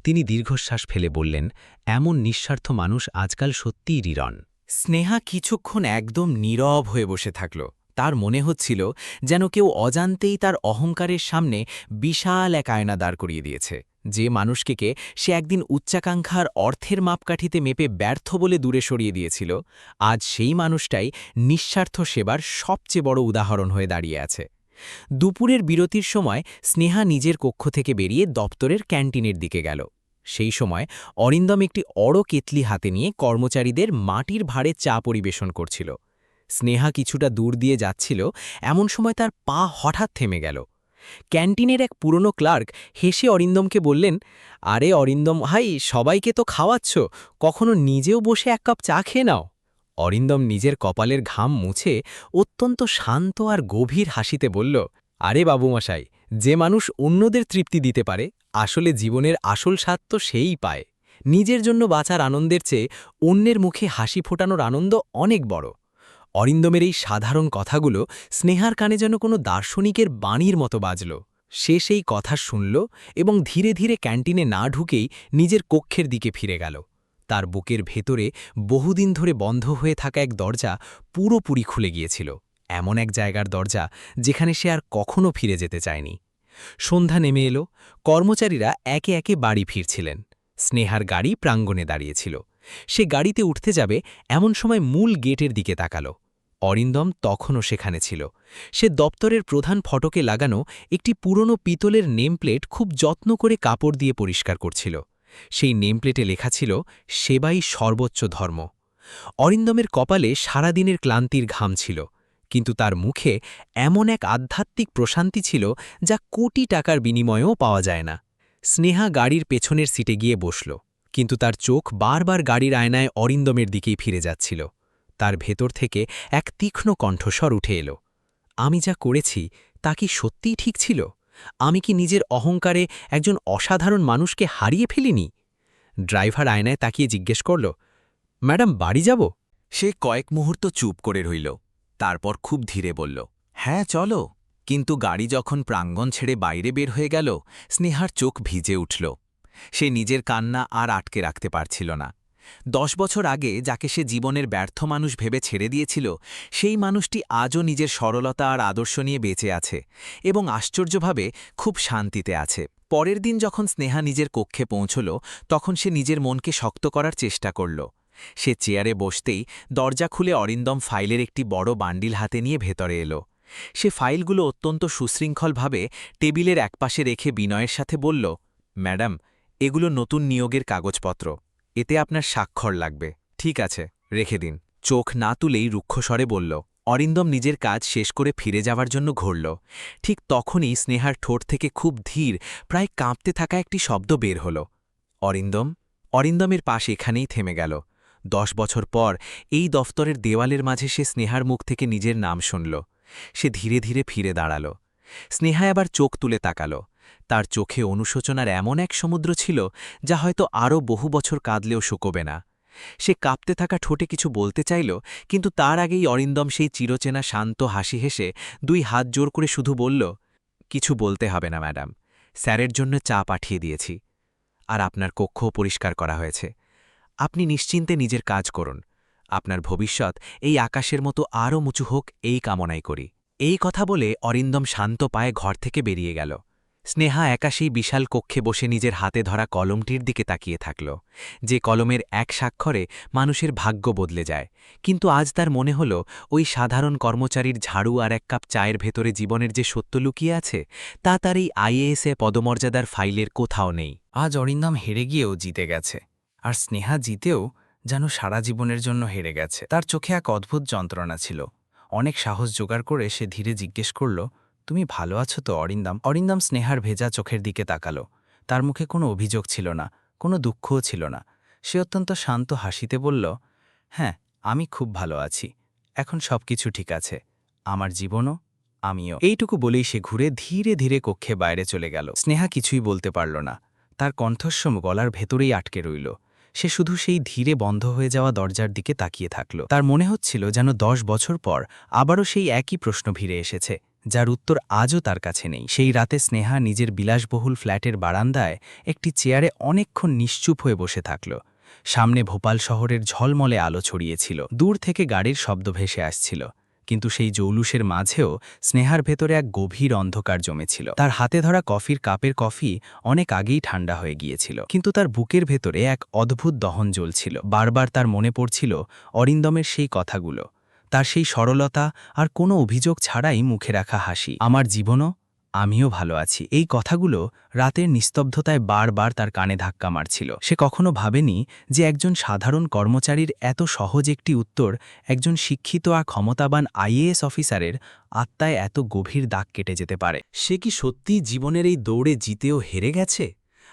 তিনি দীর্ঘশ্বাস ফেলে বললেন, এমন নিঃস্বার্থ মানুষ আজকাল সত্যিই রিরন। স্নেহা কিছুক্ষণ একদম নীরব হয়ে বসে থাকল। তার মনে হচ্ছিল যেন কেউ অজান্তেই তার অহংকারের সামনে বিশাল এক আয়না দাঁড় করিয়ে দিয়েছে। যে মানুষকে সে একদিন উচ্চাকাঙ্ক্ষার অর্থের মাপকাঠিতে মেপে ব্যর্থ বলে দূরে সরিয়ে দিয়েছিল, আজ সেই মানুষটাই নিঃস্বার্থ সেবার সবচেয়ে বড় উদাহরণ হয়ে দাঁড়িয়ে আছে। দুপুরের বিরতির সময় স্নেহা নিজের কক্ষ থেকে বেরিয়ে দপ্তরের ক্যান্টিনের দিকে গেল। সেই সময় অরিন্দম একটি অড় কেতলি হাতে নিয়ে কর্মচারীদের মাটির ভাঁড়ে চা পরিবেশন করছিল। স্নেহা কিছুটা দূর দিয়ে যাচ্ছিল, এমন সময় তার পা হঠাৎ থেমে গেল। ক্যান্টিনের এক পুরনো ক্লার্ক হেসে অরিন্দমকে বললেন, আরে অরিন্দম ভাই, সবাইকে তো খাওয়াচ্ছ, কখনো নিজেও বসে 1 কাপ চা খেয়ে নাও। অরিন্দম নিজের কপালের ঘাম মুছে অত্যন্ত শান্ত আর গভীর হাসিতে বলল, আরে বাবুমশাই, যে মানুষ অন্যদের তৃপ্তি দিতে পারে, আসলে জীবনের আসল স্বাদ তো সেই পায়। নিজের জন্য বাঁচার আনন্দের চেয়ে অন্যের মুখে হাসি ফোটানোর আনন্দ অনেক বড়। অরিন্দমের এই সাধারণ কথাগুলো স্নেহার কানে যেন কোনো দার্শনিকের বাণীর মতো বাজল। সে সেই কথা শুনল এবং ধীরে ধীরে ক্যান্টিনে না ঢুকেই নিজের কক্ষের দিকে ফিরে গেল। তার বুকের ভেতরে বহুদিন ধরে বন্ধ হয়ে থাকা এক দরজা পুরোপুরি খুলে গিয়েছিল, এমন এক জায়গার দরজা যেখানে সে আর কখনো ফিরে যেতে চায়নি। সন্ধ্যা নেমে এলো, কর্মচারীরা একে একে বাড়ি ফিরছিলেন। স্নেহার গাড়ি প্রাঙ্গণে দাঁড়িয়েছিল। সে গাড়িতে উঠতে যাবে, এমন সময় মূল গেটের দিকে তাকাল। অরিন্দম তখনও সেখানে ছিল। সে দপ্তরের প্রধান ফটকে লাগানো একটি পুরনো পিতলের নেমপ্লেট খুব যত্ন করে কাপড় দিয়ে পরিষ্কার করছিল। সেই নেমপ্লেটে লেখা ছিল, সেবাই সর্বোচ্চ ধর্ম। অরিন্দমের কপালে সারাদিনের ক্লান্তির ঘাম ছিল, কিন্তু তার মুখে এমন এক আধ্যাত্মিক প্রশান্তি ছিল যা কোটি টাকার বিনিময়েও পাওয়া যায় না। স্নেহা গাড়ির পেছনের সিটে গিয়ে বসল, কিন্তু তার চোখ বারবার গাড়ির আয়নায় অরিন্দমের দিকেই ফিরে যাচ্ছিল। তার ভেতর থেকে এক তীক্ষ্ণ কণ্ঠস্বর উঠে এলো, আমি যা করেছি তা কি সত্যিই ঠিক ছিল? আমি কি নিজের অহংকারে একজন অসাধারণ মানুষকে হারিয়ে ফেলিনি? ড্রাইভার আয়নায় তাকিয়ে জিজ্ঞেস করল, ম্যাডাম, বাড়ি যাব? সে কয়েক মুহূর্ত চুপ করে রইল, তারপর খুব ধীরে বলল, হ্যাঁ চলো। কিন্তু গাড়ি যখন প্রাঙ্গণ ছেড়ে বাইরে বের হয়ে গেল, স্নেহার চোখ ভিজে উঠল। সে নিজের কান্না আর আটকে রাখতে পারছিল না। 10 বছর আগে যাকে সে জীবনের ব্যর্থ মানুষ ভেবে ছেড়ে দিয়েছিল, সেই মানুষটি আজও নিজের সরলতা আর আদর্শ নিয়ে বেঁচে আছে এবং আশ্চর্যভাবে খুব শান্তিতে আছে। পরের দিন যখন স্নেহা নিজের কক্ষে পৌঁছল, তখন সে নিজের মনকে শক্ত করার চেষ্টা করল। সে চেয়ারে বসতেই দরজা খুলে অরিন্দম ফাইলের একটি বড় বান্ডিল হাতে নিয়ে ভেতরে এলো। সে ফাইলগুলো অত্যন্ত সুশৃঙ্খলভাবে টেবিলের একপাশে রেখে বিনয়ের সাথে বলল, ম্যাডাম, এগুলো নতুন নিয়োগের কাগজপত্র, এতে আপনার স্বাক্ষর লাগবে। ঠিক আছে, রেখে দিন। চোখ না তুলেই রুক্ষস্বরে বলল। অরিন্দম নিজের কাজ শেষ করে ফিরে যাওয়ার জন্য ঘুরল। ঠিক তখনই স্নেহার ঠোঁট থেকে খুব ধীর, প্রায় কাঁপতে থাকা একটি শব্দ বের হল। অরিন্দম। অরিন্দমের পাশ এখানেই থেমে গেল। 10 বছর পর এই দফতরের দেওয়ালের মাঝে সে স্নেহার মুখ থেকে নিজের নাম শুনল। সে ধীরে ধীরে ফিরে দাঁড়াল। স্নেহা আবার চোখ তুলে তাকাল। তার চোখে অনুশোচনার এমন এক সমুদ্র ছিল যা হয়তো আরও বহু বছর কাঁদলেও শুকোবে না। সে কাঁপতে থাকা ঠোঁটে কিছু বলতে চাইল, কিন্তু তার আগেই অরিন্দম সেই চিরচেনা শান্ত হাসি হেসে 2 হাত জোর করে শুধু বলল, কিছু বলতে হবে না ম্যাডাম, স্যারের জন্য চা পাঠিয়ে দিয়েছি। আর আপনার কক্ষও পরিষ্কার করা হয়েছে। আপনি নিশ্চিন্তে নিজের কাজ করুন। আপনার ভবিষ্যৎ এই আকাশের মতো আরও উঁচু হোক, এই কামনাই করি। এই কথা বলে অরিন্দম শান্ত পায়ে ঘর থেকে বেরিয়ে গেল। স্নেহা একা সেই বিশাল কক্ষে বসে নিজের হাতে ধরা কলমটির দিকে তাকিয়ে থাকল, যে কলমের এক স্বাক্ষরে মানুষের ভাগ্য বদলে যায়। কিন্তু আজ তার মনে হল, ওই সাধারণ কর্মচারীর ঝাড়ু আর 1 কাপ চায়ের ভেতরে জীবনের যে সত্য লুকিয়ে আছে, তা তার এই আইএএসে পদমর্যাদার ফাইলের কোথাও নেই। আজ অরিন্দম হেরে গিয়েও জিতে গেছে, আর স্নেহা জিতেও যেন সারা জীবনের জন্য হেরে গেছে। তার চোখে এক অদ্ভুত যন্ত্রণা ছিল। অনেক সাহস জোগাড় করে সে ধীরে জিজ্ঞেস করল, তুমি ভালো আছো তো অরিন্দম? অরিন্দম স্নেহার ভেজা চোখের দিকে তাকালো। তার মুখে কোনো অভিযোগ ছিল না, কোনো দুঃখও ছিল না। সে অত্যন্ত শান্ত হাসিতে বলল, হ্যাঁ, আমি খুব ভালো আছি। এখন সবকিছু ঠিক আছে, আমার জীবনও, আমিও। এইটুকু বলেই সে ঘুরে ধীরে ধীরে কক্ষে বাইরে চলে গেল। স্নেহা কিছুই বলতে পারল না। তার কণ্ঠস্বর গলার ভেতরেই আটকে রইল। সে শুধু সেই ধীরে বন্ধ হয়ে যাওয়া দরজার দিকে তাকিয়ে থাকল। তার মনে হচ্ছিল যেন 10 বছর পর আবারও সেই একই প্রশ্ন ভিড়ে এসেছে, যার উত্তর আজও তার কাছে নেই। সেই রাতে স্নেহা নিজের বিলাসবহুল ফ্ল্যাটের বারান্দায় একটি চেয়ারে অনেকক্ষণ নিশ্চুপ হয়ে বসে থাকল। সামনে ভোপাল শহরের ঝলমলে আলো ছড়িয়েছিল। দূর থেকে গাড়ির শব্দ ভেসে আসছিল, কিন্তু সেই জৌলুসের মাঝেও স্নেহার ভেতরে এক গভীর অন্ধকার জমেছিল। তার হাতে ধরা কফির কাপের কফি অনেক আগেই ঠান্ডা হয়ে গিয়েছিল, কিন্তু তার বুকের ভেতরে এক অদ্ভুত দহন জ্বলছিল। বারবার তার মনে পড়ছিল অরিন্দমের সেই কথাগুলো, তার সেই সরলতা আর কোনো অভিযোগ ছাড়াই মুখে রাখা হাসি। আমার জীবনও, আমিও ভালো আছি। এই কথাগুলো রাতের নিস্তব্ধতায় বারবার তার কানে ধাক্কা মারছিল। সে কখনো ভাবেনি যে একজন সাধারণ কর্মচারীর এত সহজ একটি উত্তর একজন শিক্ষিত আর ক্ষমতাবান আইএএস অফিসারের আত্মায় এত গভীর দাগ কেটে যেতে পারে। সে কি সত্যি জীবনের এই দৌড়ে জিতেও হেরে গেছে?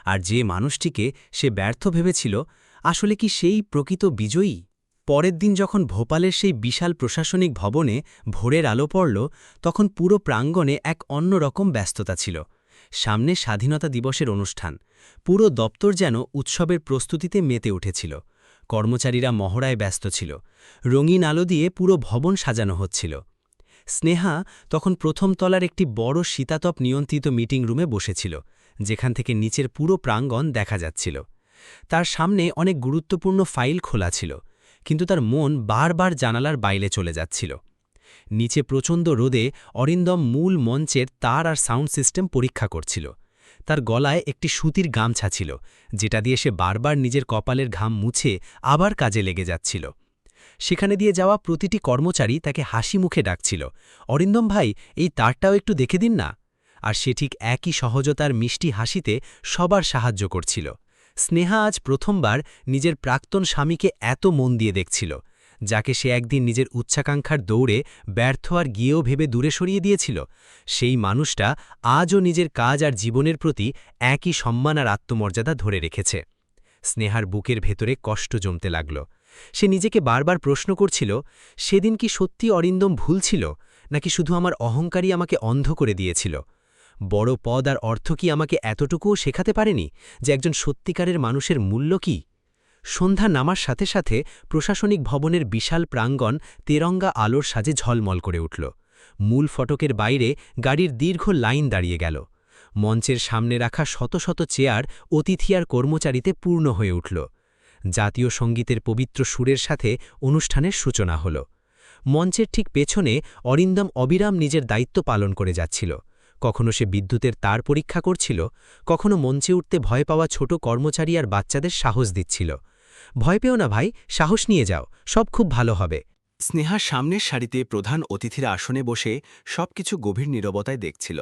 আর যে মানুষটিকে সে ব্যর্থ ভেবেছিল, আসলে কি সেই প্রকৃত বিজয়ী? পরের দিন যখন ভোপালের সেই বিশাল প্রশাসনিক ভবনে ভোরের আলো পড়ল, তখন পুরো প্রাঙ্গণে এক অন্যরকম ব্যস্ততা ছিল। সামনে স্বাধীনতা দিবসের অনুষ্ঠান। পুরো দপ্তর যেন উৎসবের প্রস্তুতিতে মেতে উঠেছিল। কর্মচারীরা মহড়ায় ব্যস্ত ছিল। রঙিন আলো দিয়ে পুরো ভবন সাজানো হচ্ছিল। স্নেহা তখন প্রথম তলার একটি বড় শীতাতপ নিয়ন্ত্রিত মিটিং রুমে বসেছিল, যেখান থেকে নিচের পুরো প্রাঙ্গণ দেখা যাচ্ছিল। তার সামনে অনেক গুরুত্বপূর্ণ ফাইল খোলা ছিল, কিন্তু তার মন বারবার জানালার বাইরে চলে যাচ্ছিল। নিচে প্রচণ্ড রোদে অরিন্দম মূল মঞ্চের তার আর সাউন্ড সিস্টেম পরীক্ষা করছিল। তার গলায় একটি সুতির গামছা ছিল, যেটা দিয়ে সে বারবার নিজের কপালের ঘাম মুছে আবার কাজে লেগে যাচ্ছিল। সেখানে দিয়ে যাওয়া প্রতিটি কর্মচারী তাকে হাসি মুখে ডাকছিল, অরিন্দম ভাই, এই তারটাও একটু দেখে দিন না। আর সে ঠিক একই সহজতার মিষ্টি হাসিতে সবার সাহায্য করছিল। স্নেহা আজ প্রথমবার নিজের প্রাক্তন স্বামীকে এত মন দিয়ে দেখছিল, যাকে সে একদিন নিজের উচ্চাকাঙ্ক্ষার দৌড়ে ব্যর্থ আর গিয়েও ভেবে দূরে সরিয়ে দিয়েছিল। সেই মানুষটা আজও নিজের কাজ আর জীবনের প্রতি একই সম্মান আর আত্মমর্যাদা ধরে রেখেছে। স্নেহার বুকের ভেতরে কষ্ট জমতে লাগল। সে নিজেকে বারবার প্রশ্ন করছিল, সেদিন কি সত্যি অরিন্দম ভুল ছিল, নাকি শুধু আমার অহংকারই আমাকে অন্ধ করে দিয়েছিল? বড় পদ আর অর্থ কি আমাকে এতটুকুও শেখাতে পারেনি যে একজন সত্যিকারের মানুষের মূল্য কি? সন্ধ্যা নামার সাথে সাথে প্রশাসনিক ভবনের বিশাল প্রাঙ্গণ তেরঙ্গা আলোর সাজে ঝলমল করে উঠল। মূল ফটকের বাইরে গাড়ির দীর্ঘ লাইন দাঁড়িয়ে গেল। মঞ্চের সামনে রাখা শত শত চেয়ার অতিথি আর কর্মচারীতে পূর্ণ হয়ে উঠল। জাতীয় সঙ্গীতের পবিত্র সুরের সাথে অনুষ্ঠানের সূচনা হল। মঞ্চের ঠিক পেছনে অরিন্দম অবিরাম নিজের দায়িত্ব পালন করে যাচ্ছিল। কখনো সে বিদ্যুতের তার পরীক্ষা করছিল, কখনো মঞ্চে উঠতে ভয় পাওয়া ছোট কর্মচারী আর বাচ্চাদের সাহস দিচ্ছিল। ভয় পেও না ভাই, সাহস নিয়ে যাও, সব খুব ভালো হবে। স্নেহার সামনের সারিতে প্রধান অতিথির আসনে বসে সবকিছু গভীর নীরবতায় দেখছিল।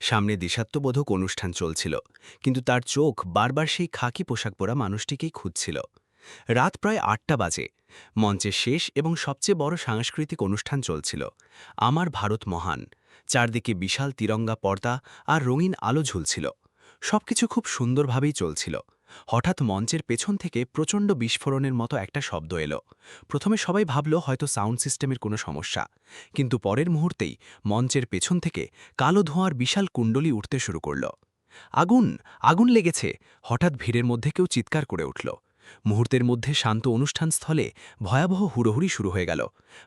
সামনে দেশাত্মবোধক অনুষ্ঠান চলছিল, কিন্তু তার চোখ বারবার সেই খাকি পোশাক পরা মানুষটিকেই খুঁজছিল। রাত প্রায় ৮টা বাজে। মঞ্চে শেষ এবং সবচেয়ে বড় সাংস্কৃতিক অনুষ্ঠান চলছিল, আমার ভারত মহান। চারদিকে বিশাল তিরঙ্গা পর্দা আর রঙিন আলো ঝুলছিল। সবকিছু খুব সুন্দরভাবেই চলছিল। হঠাৎ মঞ্চের পেছন থেকে প্রচণ্ড বিস্ফোরণের মতো একটা শব্দ এলো। প্রথমে সবাই ভাবল হয়তো সাউন্ড সিস্টেমের কোনো সমস্যা, কিন্তু পরের মুহূর্তেই মঞ্চের পেছন থেকে কালো ধোঁয়ার বিশাল কুণ্ডলী উঠতে শুরু করল। আগুন, আগুন লেগেছে! হঠাৎ ভিড়ের মধ্যে কেউ চিৎকার করে উঠল। মুহূর্তের মধ্যে শান্ত অনুষ্ঠানস্থলে ভয়াবহ হুড়োহুড়ি শুরু হয়ে গেল।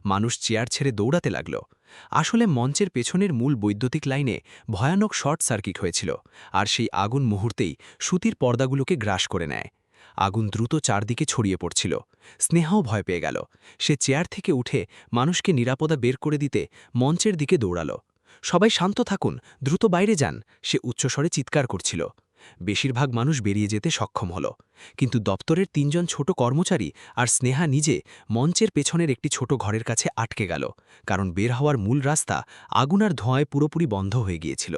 মানুষ চেয়ার ছেড়ে দৌড়াতে লাগল। আসলে মঞ্চের পেছনের মূল বৈদ্যুতিক লাইনে ভয়ানক শর্ট সার্কিট হয়েছিল, আর সেই আগুন মুহূর্তেই সুতির পর্দাগুলোকে গ্রাস করে নেয়। আগুন দ্রুত চারদিকে ছড়িয়ে পড়ছিল। স্নেহাও ভয় পেয়ে গেল। সে চেয়ার থেকে উঠে মানুষকে নিরাপদা বের করে দিতে মঞ্চের দিকে দৌড়াল। সবাই শান্ত থাকুন, দ্রুত বাইরে যান, সে উচ্চস্বরে চিৎকার করছিল। বেশিরভাগ মানুষ বেরিয়ে যেতে সক্ষম হল, কিন্তু দপ্তরের ৩জন ছোট কর্মচারী আর স্নেহা নিজে মঞ্চের পেছনের একটি ছোট ঘরের কাছে আটকে গেল, কারণ বের হওয়ার মূল রাস্তা আগুন আর ধোঁয়ায় পুরোপুরি বন্ধ হয়ে গিয়েছিল।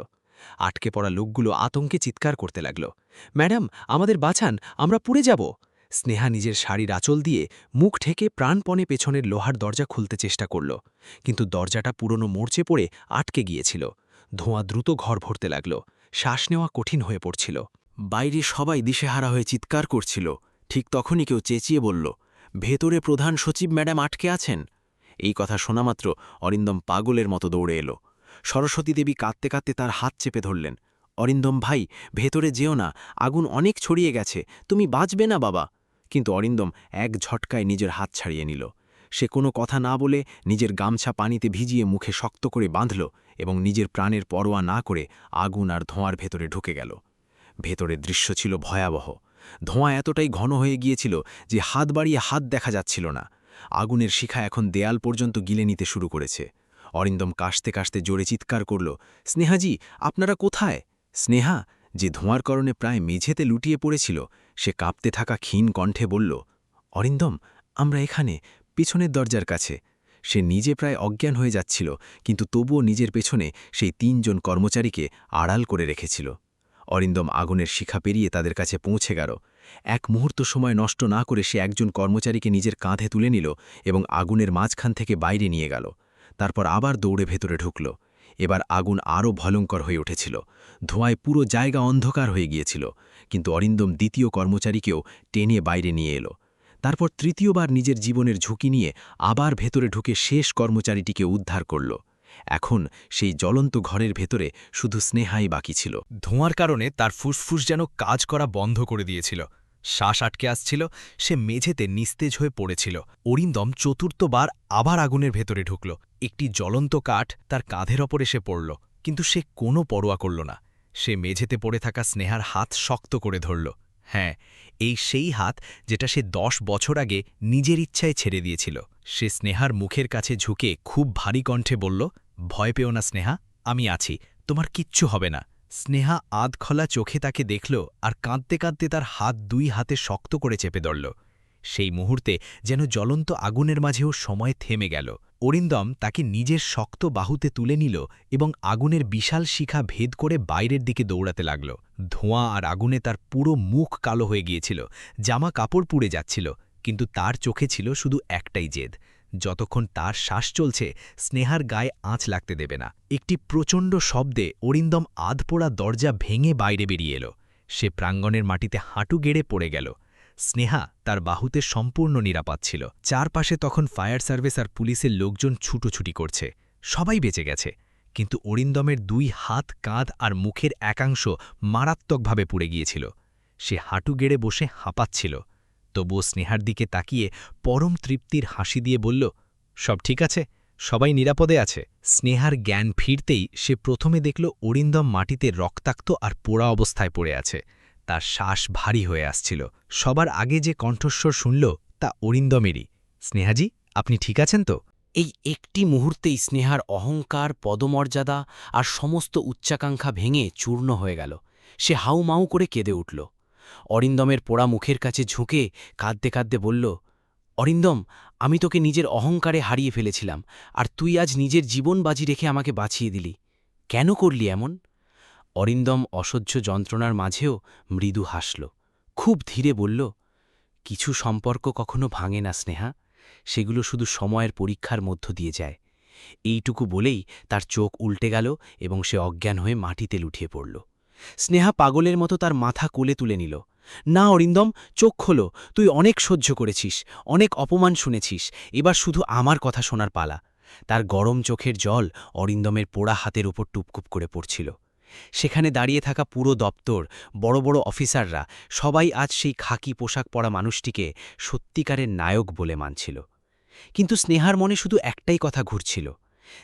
আটকে পড়া লোকগুলো আতঙ্কে চিৎকার করতে লাগল, ম্যাডাম, আমাদের বাঁচান, আমরা পুড়ে যাব। স্নেহা নিজের শাড়ির আঁচল দিয়ে মুখ ঢেকে প্রাণপণে পেছনের লোহার দরজা খুলতে চেষ্টা করল, কিন্তু দরজাটা পুরনো মোর্চে পড়ে আটকে গিয়েছিল। ধোঁয়া দ্রুত ঘর ভরতে লাগল, শ্বাস নেওয়া কঠিন হয়ে পড়ছিল। বাইরে সবাই দিশেহারা হয়ে চিৎকার করছিল। ঠিক তখনই কেউ চেঁচিয়ে বলল, ভেতরে প্রধান সচিব ম্যাডাম আটকে আছেন। এই কথা শোনামাত্র অরিন্দম পাগলের মতো দৌড়ে এলো। সরস্বতী দেবী কাঁদতে কাঁদতে তার হাত চেপে ধরলেন। অরিন্দম ভাই, ভেতরে যেও না, আগুন অনেক ছড়িয়ে গেছে, তুমি বাঁচবে না বাবা। কিন্তু অরিন্দম এক ঝটকায় নিজের হাত ছাড়িয়ে নিল। সে কোনো কথা না বলে নিজের গামছা পানিতে ভিজিয়ে মুখে শক্ত করে বাঁধল এবং নিজের প্রাণের পরোয়া না করে আগুন আর ধোঁয়ার ভেতরে ঢুকে গেল। ভেতরের দৃশ্য ছিল ভয়াবহ। ধোঁয়া এতটাই ঘন হয়ে গিয়েছিল যে হাত বাড়িয়ে হাত দেখা যাচ্ছিল না। আগুনের শিখা এখন দেয়াল পর্যন্ত গিলে নিতে শুরু করেছে। অরিন্দম কাশতে কাশতে জোরে চিৎকার করল, স্নেহাজি, আপনারা কোথায়? স্নেহা, যে ধোঁয়ার কারণে প্রায় মেঝেতে লুটিয়ে পড়েছিল, সে কাঁপতে থাকা ক্ষীণ কণ্ঠে বলল, অরিন্দম, আমরা এখানে, পিছনের দরজার কাছে। সে নিজে প্রায় অজ্ঞান হয়ে যাচ্ছিল, কিন্তু তবুও নিজের পেছনে সেই ৩জন কর্মচারীকে আড়াল করে রেখেছিল। অরিন্দম আগুনের শিখা পেরিয়ে তাদের কাছে পৌঁছে গেল। এক মুহূর্ত সময় নষ্ট না করে সে একজন কর্মচারীকে নিজের কাঁধে তুলে নিল এবং আগুনের মাঝখান থেকে বাইরে নিয়ে গেল। তারপর আবার দৌড়ে ভেতরে ঢুকল। এবার আগুন আরও ভয়ঙ্কর হয়ে উঠেছিল। ধোঁয়ায় পুরো জায়গা অন্ধকার হয়ে গিয়েছিল, কিন্তু অরিন্দম দ্বিতীয় কর্মচারীকেও টেনে বাইরে নিয়ে এলো। তারপর তৃতীয়বার নিজের জীবনের ঝুঁকি নিয়ে আবার ভেতরে ঢুকে শেষ কর্মচারীটিকে উদ্ধার করল। এখন সেই জ্বলন্ত ঘরের ভেতরে শুধু স্নেহাই বাকি ছিল। ধোঁয়ার কারণে তার ফুসফুস যেন কাজ করা বন্ধ করে দিয়েছিল। শ্বাস আটকে আসছিল, সে মেঝেতে নিস্তেজ হয়ে পড়েছিল। অরিন্দম চতুর্থবার আবার আগুনের ভেতরে ঢুকল। একটি জ্বলন্ত কাঠ তার কাঁধের ওপর এসে পড়ল, কিন্তু সে কোনো পরোয়া করল না। সে মেঝেতে পড়ে থাকা স্নেহার হাত শক্ত করে ধরল। হ্যাঁ, এই সেই হাত যেটা সে 10 বছর আগে নিজের ইচ্ছায় ছেড়ে দিয়েছিল। সে স্নেহার মুখের কাছে ঝুঁকে খুব ভারী কণ্ঠে বলল, ভয় পেও না স্নেহা, আমি আছি, তোমার কিচ্ছু হবে না। স্নেহা আধখোলা চোখে তাকে দেখল আর কাঁদতে কাঁদতে তার হাত 2 হাতে শক্ত করে চেপে ধরল। সেই মুহূর্তে যেন জ্বলন্ত আগুনের মাঝেও সময় থেমে গেল। অরিন্দম তাকে নিজের শক্ত বাহুতে তুলে নিল এবং আগুনের বিশাল শিখা ভেদ করে বাইরের দিকে দৌড়াতে লাগল। ধোঁয়া আর আগুনে তার পুরো মুখ কালো হয়ে গিয়েছিল, জামা কাপড় পুড়ে যাচ্ছিল, কিন্তু তার চোখে ছিল শুধু একটাই জেদ, যতক্ষণ তার শ্বাস চলছে স্নেহার গায়ে আঁচ লাগতে দেবে না। একটি প্রচণ্ড শব্দে অরিন্দম আধপোড়া দরজা ভেঙে বাইরে বেরিয়ে এলো। সে প্রাঙ্গণের মাটিতে হাঁটু গেড়ে পড়ে গেল। স্নেহা তার বাহুতে সম্পূর্ণ নিরাপদ ছিল। চারপাশে তখন ফায়ার সার্ভিস আর পুলিশের লোকজন ছুটোছুটি করছে। সবাই বেঁচে গেছে, কিন্তু অরিন্দমের 2 হাত, কাঁধ আর মুখের একাংশ মারাত্মকভাবে পুড়ে গিয়েছিল। সে হাঁটু গেড়ে বসে হাঁপাচ্ছিল, তবুও স্নেহার দিকে তাকিয়ে পরম তৃপ্তির হাসি দিয়ে বলল, সব ঠিক আছে, সবাই নিরাপদে আছে। স্নেহার জ্ঞান ফিরতেই সে প্রথমে দেখল অরিন্দম মাটিতে রক্তাক্ত আর পোড়া অবস্থায় পড়ে আছে। তার শ্বাস ভারী হয়ে আসছিল। সবার আগে যে কণ্ঠস্বর শুনল তা অরিন্দমেরই, স্নেহাজি, আপনি ঠিক আছেন তো? এই একটি মুহূর্তেই স্নেহার অহংকার, পদমর্যাদা আর সমস্ত উচ্চাকাঙ্ক্ষা ভেঙে চূর্ণ হয়ে গেল। সে হাউমাউ করে কেঁদে উঠল। অরিন্দমের পোড়া মুখের কাছে ঝুঁকে কাঁদতে কাঁদতে বলল, অরিন্দম, আমি তোকে নিজের অহংকারে হারিয়ে ফেলেছিলাম, আর তুই আজ নিজের জীবন বাজি রেখে আমাকে বাঁচিয়ে দিলি। কেন করলি এমন? অরিন্দম অসহ্য যন্ত্রণার মাঝেও মৃদু হাসল। খুব ধীরে বলল, কিছু সম্পর্ক কখনো ভাঙে না স্নেহা, সেগুলো শুধু সময়ের পরীক্ষার মধ্য দিয়ে যায়। এইটুকু বলেই তার চোখ উল্টে গেল এবং সে অজ্ঞান হয়ে মাটিতে লুটিয়ে পড়ল। স্নেহা পাগলের মতো তার মাথা কোলে তুলে নিল। না অরিন্দম, চোখ খোলো, তুই অনেক সহ্য করেছিস, অনেক অপমান শুনেছিস, এবার শুধু আমার কথা শোনার পালা। তার গরম চোখের জল অরিন্দমের পোড়া হাতের উপর টুপকুপ করে পড়ছিল। সেখানে দাঁড়িয়ে থাকা পুরো দপ্তর, বড় বড় অফিসাররা সবাই আজ সেই খাকি পোশাক পরা মানুষটিকে সত্যিকারের নায়ক বলে মানছিল। কিন্তু স্নেহার মনে শুধু একটাই কথা ঘুরছিল,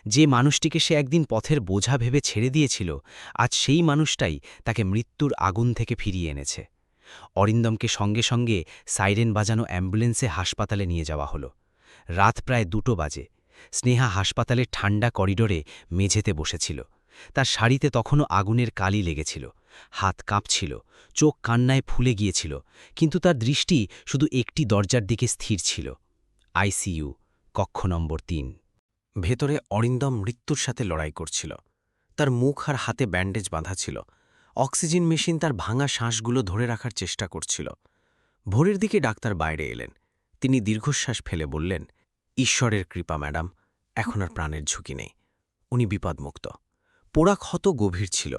যে মানুষটিকে সে একদিন পথের বোঝা ভেবে ছেড়ে দিয়েছিল, আজ সেই মানুষটাই তাকে মৃত্যুর আগুন থেকে ফিরিয়ে এনেছে। অরিন্দমকে সঙ্গে সঙ্গে সাইরেন বাজানো অ্যাম্বুলেন্সে হাসপাতালে নিয়ে যাওয়া হলো। রাত প্রায় 2টো বাজে। স্নেহা হাসপাতালের ঠান্ডা করিডোরে মেঝেতে বসেছিল। তার শাড়িতে তখনও আগুনের কালি লেগেছিল, হাত কাঁপছিল, চোখ কান্নায় ফুলে গিয়েছিল, কিন্তু তার দৃষ্টি শুধু একটি দরজার দিকে স্থির ছিল। আইসিইউ, কক্ষ নম্বর 3। ভেতরে অরিন্দম মৃত্যুর সাথে লড়াই করছিল। তার মুখ আর হাতে ব্যান্ডেজ বাঁধা ছিল। অক্সিজেন মেশিন তার ভাঙা শ্বাসগুলো ধরে রাখার চেষ্টা করছিল। ভোরের দিকে ডাক্তার বাইরে এলেন। তিনি দীর্ঘশ্বাস ফেলে বললেন, ঈশ্বরের কৃপা ম্যাডাম, এখন আর প্রাণের ঝুঁকি নেই। উনি বিপদমুক্ত। পোড়া ক্ষত গভীর ছিল,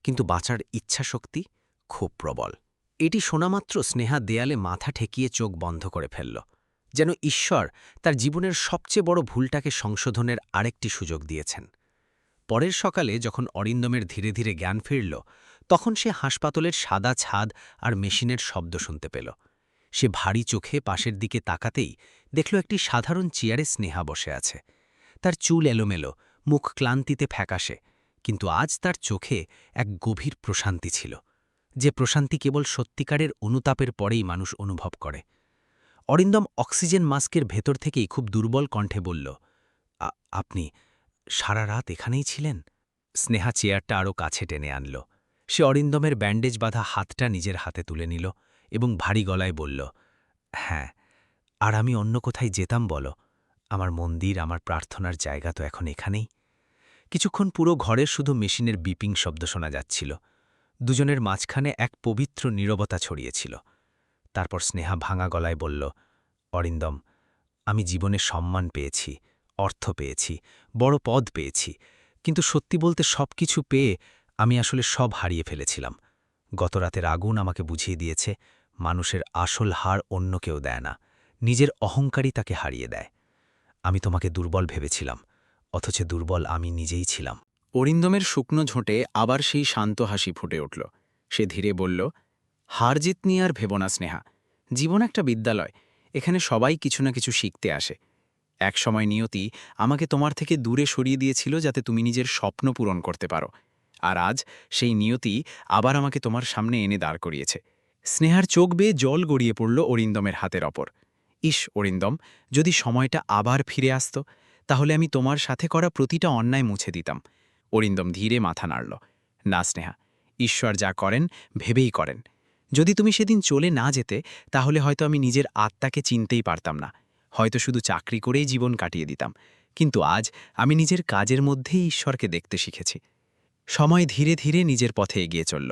কিন্তু বাঁচার ইচ্ছাশক্তি খুব প্রবল। এটি শোনামাত্র স্নেহা দেয়ালে মাথা ঠেকিয়ে চোখ বন্ধ করে ফেলল, যেন ঈশ্বর তার জীবনের সবচেয়ে বড় ভুলটাকে সংশোধনের আরেকটি সুযোগ দিয়েছেন। পরের সকালে যখন অরিন্দমের ধীরে ধীরে জ্ঞান ফিরল, তখন সে হাসপাতালের সাদা ছাদ আর মেশিনের শব্দ শুনতে পেল। সে ভারী চোখে পাশের দিকে তাকাতেই দেখল একটি সাধারণ চেয়ারে স্নেহা বসে আছে। তার চুল এলোমেলো, মুখ ক্লান্তিতে ফ্যাকাশে, কিন্তু আজ তার চোখে এক গভীর প্রশান্তি ছিল, যে প্রশান্তি কেবল সত্যিকারের অনুতাপের পরেই মানুষ অনুভব করে। অরিন্দম অক্সিজেন মাস্কের ভেতর থেকেই খুব দুর্বল কণ্ঠে বলল, আপনি সারা রাত এখানেই ছিলেন? স্নেহা চেয়ারটা আরও কাছে টেনে আনল। সে অরিন্দমের ব্যান্ডেজ বাঁধা হাতটা নিজের হাতে তুলে নিল এবং ভারী গলায় বলল, হ্যাঁ, আর আমি অন্য কোথায় যেতাম বলো? আমার মন্দির, আমার প্রার্থনার জায়গা তো এখন এখানেই। কিছুক্ষণ পুরো ঘরের শুধু মেশিনের বিপিং শব্দ শোনা যাচ্ছিল। দুজনের মাঝখানে এক পবিত্র নীরবতা ছড়িয়েছিল। তারপর স্নেহা ভাঙা গলায় বলল, অরিন্দম, আমি জীবনে সম্মান পেয়েছি, অর্থ পেয়েছি, বড় পদ পেয়েছি, কিন্তু সত্যি বলতে সবকিছু পেয়ে আমি আসলে সব হারিয়ে ফেলেছিলাম। গতরাতের আগুন আমাকে বুঝিয়ে দিয়েছে, মানুষের আসল হার অন্য কেউ দেয় না, নিজের অহংকারই তাকে হারিয়ে দেয়। আমি তোমাকে দুর্বল ভেবেছিলাম, অথচ দুর্বল আমি নিজেই ছিলাম। অরিন্দমের শুকনো ঝোঁটে আবার সেই শান্ত হাসি ফুটে উঠল। সে ধীরে বলল, হার জিত নিয়ে আর ভেব না স্নেহা। জীবন একটা বিদ্যালয়, এখানে সবাই কিছু না কিছু শিখতে আসে। এক সময় নিয়তি আমাকে তোমার থেকে দূরে সরিয়ে দিয়েছিল যাতে তুমি নিজের স্বপ্ন পূরণ করতে পারো, আর আজ সেই নিয়তি আবার আমাকে তোমার সামনে এনে দাঁড় করিয়েছে। স্নেহার চোখ বেয়ে জল গড়িয়ে পড়ল অরিন্দমের হাতের ওপর। ইস অরিন্দম, যদি সময়টা আবার ফিরে আসত, তাহলে আমি তোমার সাথে করা প্রতিটা অন্যায় মুছে দিতাম। অরিন্দম ধীরে মাথা নাড়ল। না স্নেহা, ঈশ্বর যা করেন ভেবেই করেন। যদি তুমি সেদিন চলে না যেতে, তাহলে হয়তো আমি নিজের আত্মাকে চিনতেই পারতাম না, হয়তো শুধু চাকরি করেই জীবন কাটিয়ে দিতাম। কিন্তু আজ আমি নিজের কাজের মধ্যেই ঈশ্বরকে দেখতে শিখেছি। সময় ধীরে ধীরে নিজের পথে এগিয়ে চলল।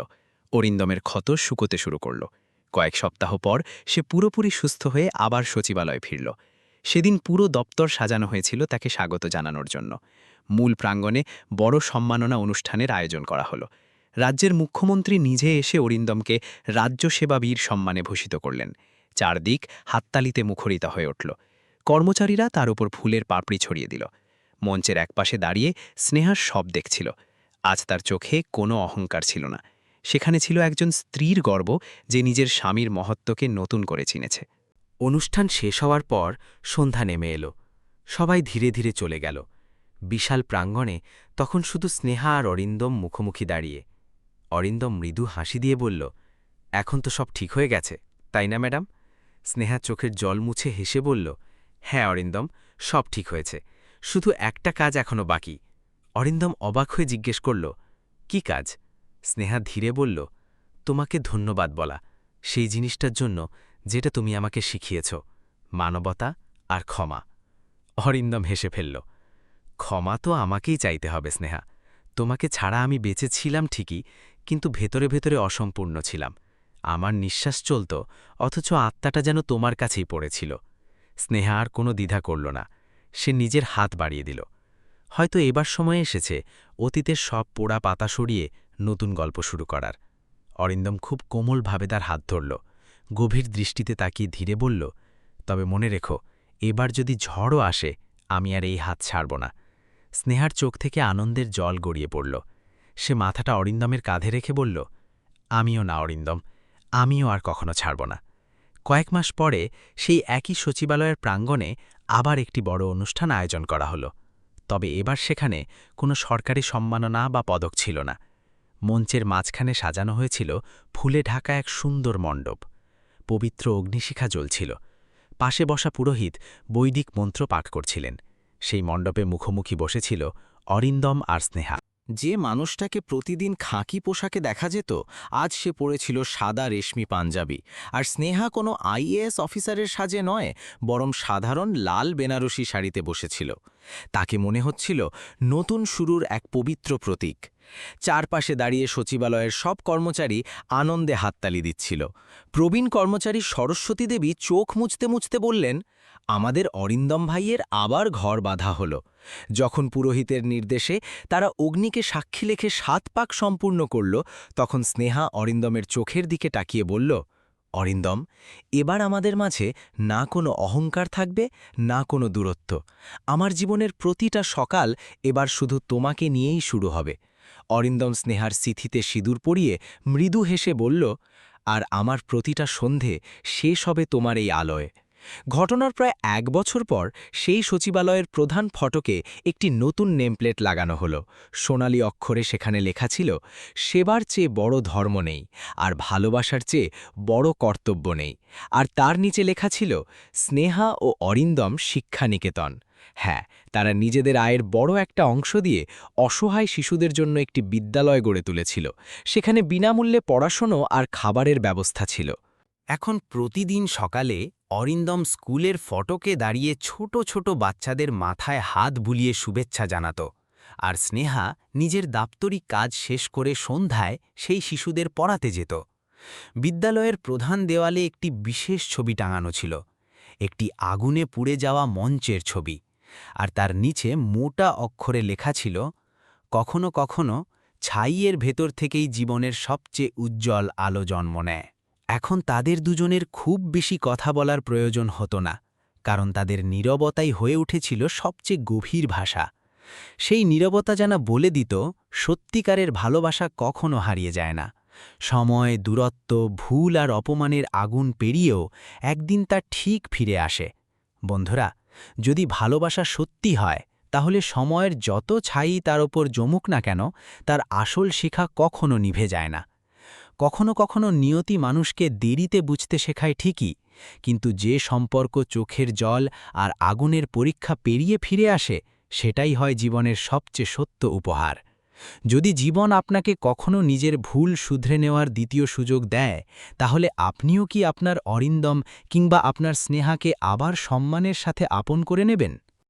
অরিন্দমের ক্ষত শুকোতে শুরু করল। কয়েক সপ্তাহ পর সে পুরোপুরি সুস্থ হয়ে আবার সচিবালয়ে ফিরল। সেদিন পুরো দপ্তর সাজানো হয়েছিল তাকে স্বাগত জানানোর জন্য। মূল প্রাঙ্গণে বড় সম্মাননা অনুষ্ঠানের আয়োজন করা হলো। রাজ্যের মুখ্যমন্ত্রী নিজে এসে অরিন্দমকে রাজ্য সেবাবীর সম্মানে ভূষিত করলেন। চারদিক হাততালিতে মুখরিত হয়ে উঠল। কর্মচারীরা তার উপর ফুলের পাপড়ি ছড়িয়ে দিল। মঞ্চের একপাশে দাঁড়িয়ে স্নেহার সব দেখছিল। আজ তার চোখে কোনো অহংকার ছিল না, সেখানে ছিল একজন স্ত্রীর গর্ব, যে নিজের স্বামীর মহত্বকে নতুন করে চিনেছে। অনুষ্ঠান শেষ হওয়ার পর সন্ধ্যা নেমে এলো। সবাই ধীরে ধীরে চলে গেল। বিশাল প্রাঙ্গণে তখন শুধু স্নেহা আর অরিন্দম মুখোমুখি দাঁড়িয়ে। অরিন্দম মৃদু হাসি দিয়ে বলল, এখন তো সব ঠিক হয়ে গেছে, তাই না ম্যাডাম? স্নেহা চোখের জল মুছে হেসে বলল, হ্যাঁ অরিন্দম, সব ঠিক হয়েছে, শুধু একটা কাজ এখনো বাকি। অরিন্দম অবাক হয়ে জিজ্ঞেস করল, কি কাজ? স্নেহা ধীরে বলল, তোমাকে ধন্যবাদ বলা, সেই জিনিসটার জন্য যেটা তুমি আমাকে শিখিয়েছ, মানবতা আর ক্ষমা। অরিন্দম হেসে ফেলল, ক্ষমা তো আমাকেই চাইতে হবে স্নেহা। তোমাকে ছাড়া আমি বেঁচে ছিলাম ঠিকই, কিন্তু ভেতরে ভেতরে অসম্পূর্ণ ছিলাম। আমার নিঃশ্বাস চলত, অথচ আত্মাটা যেন তোমার কাছেই পড়েছিল। স্নেহা আর কোনো দ্বিধা করল না, সে নিজের হাত বাড়িয়ে দিল। হয়তো এবার সময় এসেছে অতীতের সব পোড়া পাতা সরিয়ে নতুন গল্প শুরু করার। অরিন্দম খুব কোমলভাবে তার হাত ধরল, গভীর দৃষ্টিতে তাকিয়ে ধীরে বলল, তবে মনে রেখো, এবার যদি ঝড়ও আসে আমি আর এই হাত ছাড়ব না। স্নেহার চোখ থেকে আনন্দের জল গড়িয়ে পড়ল। সে মাথাটা অরিন্দমের কাঁধে রেখে বলল, আমিও না অরিন্দম, আমিও আর কখনো ছাড়ব না। কয়েক মাস পরে সেই একই সচিবালয়ের প্রাঙ্গণে আবার একটি বড় অনুষ্ঠান আয়োজন করা হলো। তবে এবার সেখানে কোনো সরকারি সম্মাননা বা পদক ছিল না। মঞ্চের মাঝখানে সাজানো হয়েছিল ফুলে ঢাকা এক সুন্দর মণ্ডপ। পবিত্র অগ্নিশিখা জ্বলছিল। পাশে বসা পুরোহিত বৈদিক মন্ত্র পাঠ করছিলেন। সেই মণ্ডপে মুখোমুখি বসেছিল অরিন্দম আর স্নেহা। যে মানুষটাকে প্রতিদিন খাঁকি পোশাকে দেখা যেত, আজ সে পরেছিল সাদা রেশমি পাঞ্জাবি, আর স্নেহা কোনো আইএএস অফিসারের সাজে নয়, বরং সাধারণ লাল বেনারসি শাড়িতে বসেছিল। তাকে মনে হচ্ছিল নতুন শুরুর এক পবিত্র প্রতীক। চারপাশে দাঁড়িয়ে সচিবালয়ের সব কর্মচারী আনন্দে হাততালি দিচ্ছিল। প্রবীণ কর্মচারী সরস্বতী দেবী চোখ মুছতে মুছতে বললেন, আমাদের অরিন্দম ভাইয়ের আবার ঘর বাঁধা হলো। যখন পুরোহিতের নির্দেশে তারা অগ্নিকে সাক্ষী লেখে 7 পাক সম্পূর্ণ করল, তখন স্নেহা অরিন্দমের চোখের দিকে তাকিয়ে বলল, অরিন্দম, এবার আমাদের মাঝে না কোনো অহংকার থাকবে, না কোনো দূরত্ব। আমার জীবনের প্রতিটা সকাল এবার শুধু তোমাকে নিয়েই শুরু হবে। অরিন্দম স্নেহার সিথিতে সিঁদুর পরিয়ে মৃদু হেসে বলল, আর আমার প্রতিটা সন্ধে শেষ হবে তোমার এই আলোয়। ঘটনার প্রায় 1 বছর পর সেই সচিবালয়ের প্রধান ফটকে একটি নতুন নেমপ্লেট লাগানো হলো। সোনালী অক্ষরে সেখানে লেখা ছিল, সেবার চেয়ে বড় ধর্ম নেই, আর ভালোবাসার চেয়ে বড় কর্তব্য নেই। আর তার নিচে লেখা ছিল, স্নেহা ও অরিন্দম শিক্ষা নিকেতন। হ্যাঁ, তারা নিজেদের আয়ের বড় একটা অংশ দিয়ে অসহায় শিশুদের জন্য একটি বিদ্যালয় গড়ে তুলেছিল। সেখানে বিনামূল্যে পড়াশোনা আর খাবারের ব্যবস্থা ছিল। এখন প্রতিদিন সকালে অরিন্দম স্কুলের ফটকে দাঁড়িয়ে ছোট ছোট বাচ্চাদের মাথায় হাত বুলিয়ে শুভেচ্ছা জানাত, আর স্নেহা নিজের দাপ্তরিক কাজ শেষ করে সন্ধ্যায় সেই শিশুদের পড়াতে যেত। বিদ্যালয়ের প্রধান দেওয়ালে একটি বিশেষ ছবি টাঙানো ছিল, একটি আগুনে পুড়ে যাওয়া মঞ্চের ছবি, আর তার নিচে মোটা অক্ষরে লেখা ছিল, কখনো কখনো ছাইয়ের ভেতর থেকেই জীবনের সবচেয়ে উজ্জ্বল আলো জন্ম নেয়। এখন তাদের দুজনের খুব বেশি কথা বলার প্রয়োজন হতো না, কারণ তাদের নীরবতাই হয়ে উঠেছিল সবচেয়ে গভীর ভাষা। সেই নীরবতা যেন বলে দিত, সত্যিকারের ভালোবাসা কখনো হারিয়ে যায় না। সময়, দূরত্ব, ভুল আর অপমানের আগুন পেরিয়েও একদিন তা ঠিক ফিরে আসে। বন্ধুরা, যদি ভালোবাসা সত্যি হয়, তাহলে সময়ের যত ছাই তার ওপর জমুক না কেন, তার আসল শিখা কখনো নিভে যায় না। কখনো কখনো নিয়তি মানুষকে দেরিতে বুঝতে শেখায় ঠিকই, কিন্তু যে সম্পর্ক চোখের জল আর আগুনের পরীক্ষা পেরিয়ে ফিরে আসে, সেটাই হয় জীবনের সবচেয়ে সত্য উপহার। যদি জীবন আপনাকে কখনো নিজের ভুল শুধরে নেওয়ার দ্বিতীয় সুযোগ দেয়, তাহলে আপনিও কি আপনার অরিন্দম কিংবা আপনার স্নেহাকে আবার সম্মানের সাথে আপন করে নেবেন?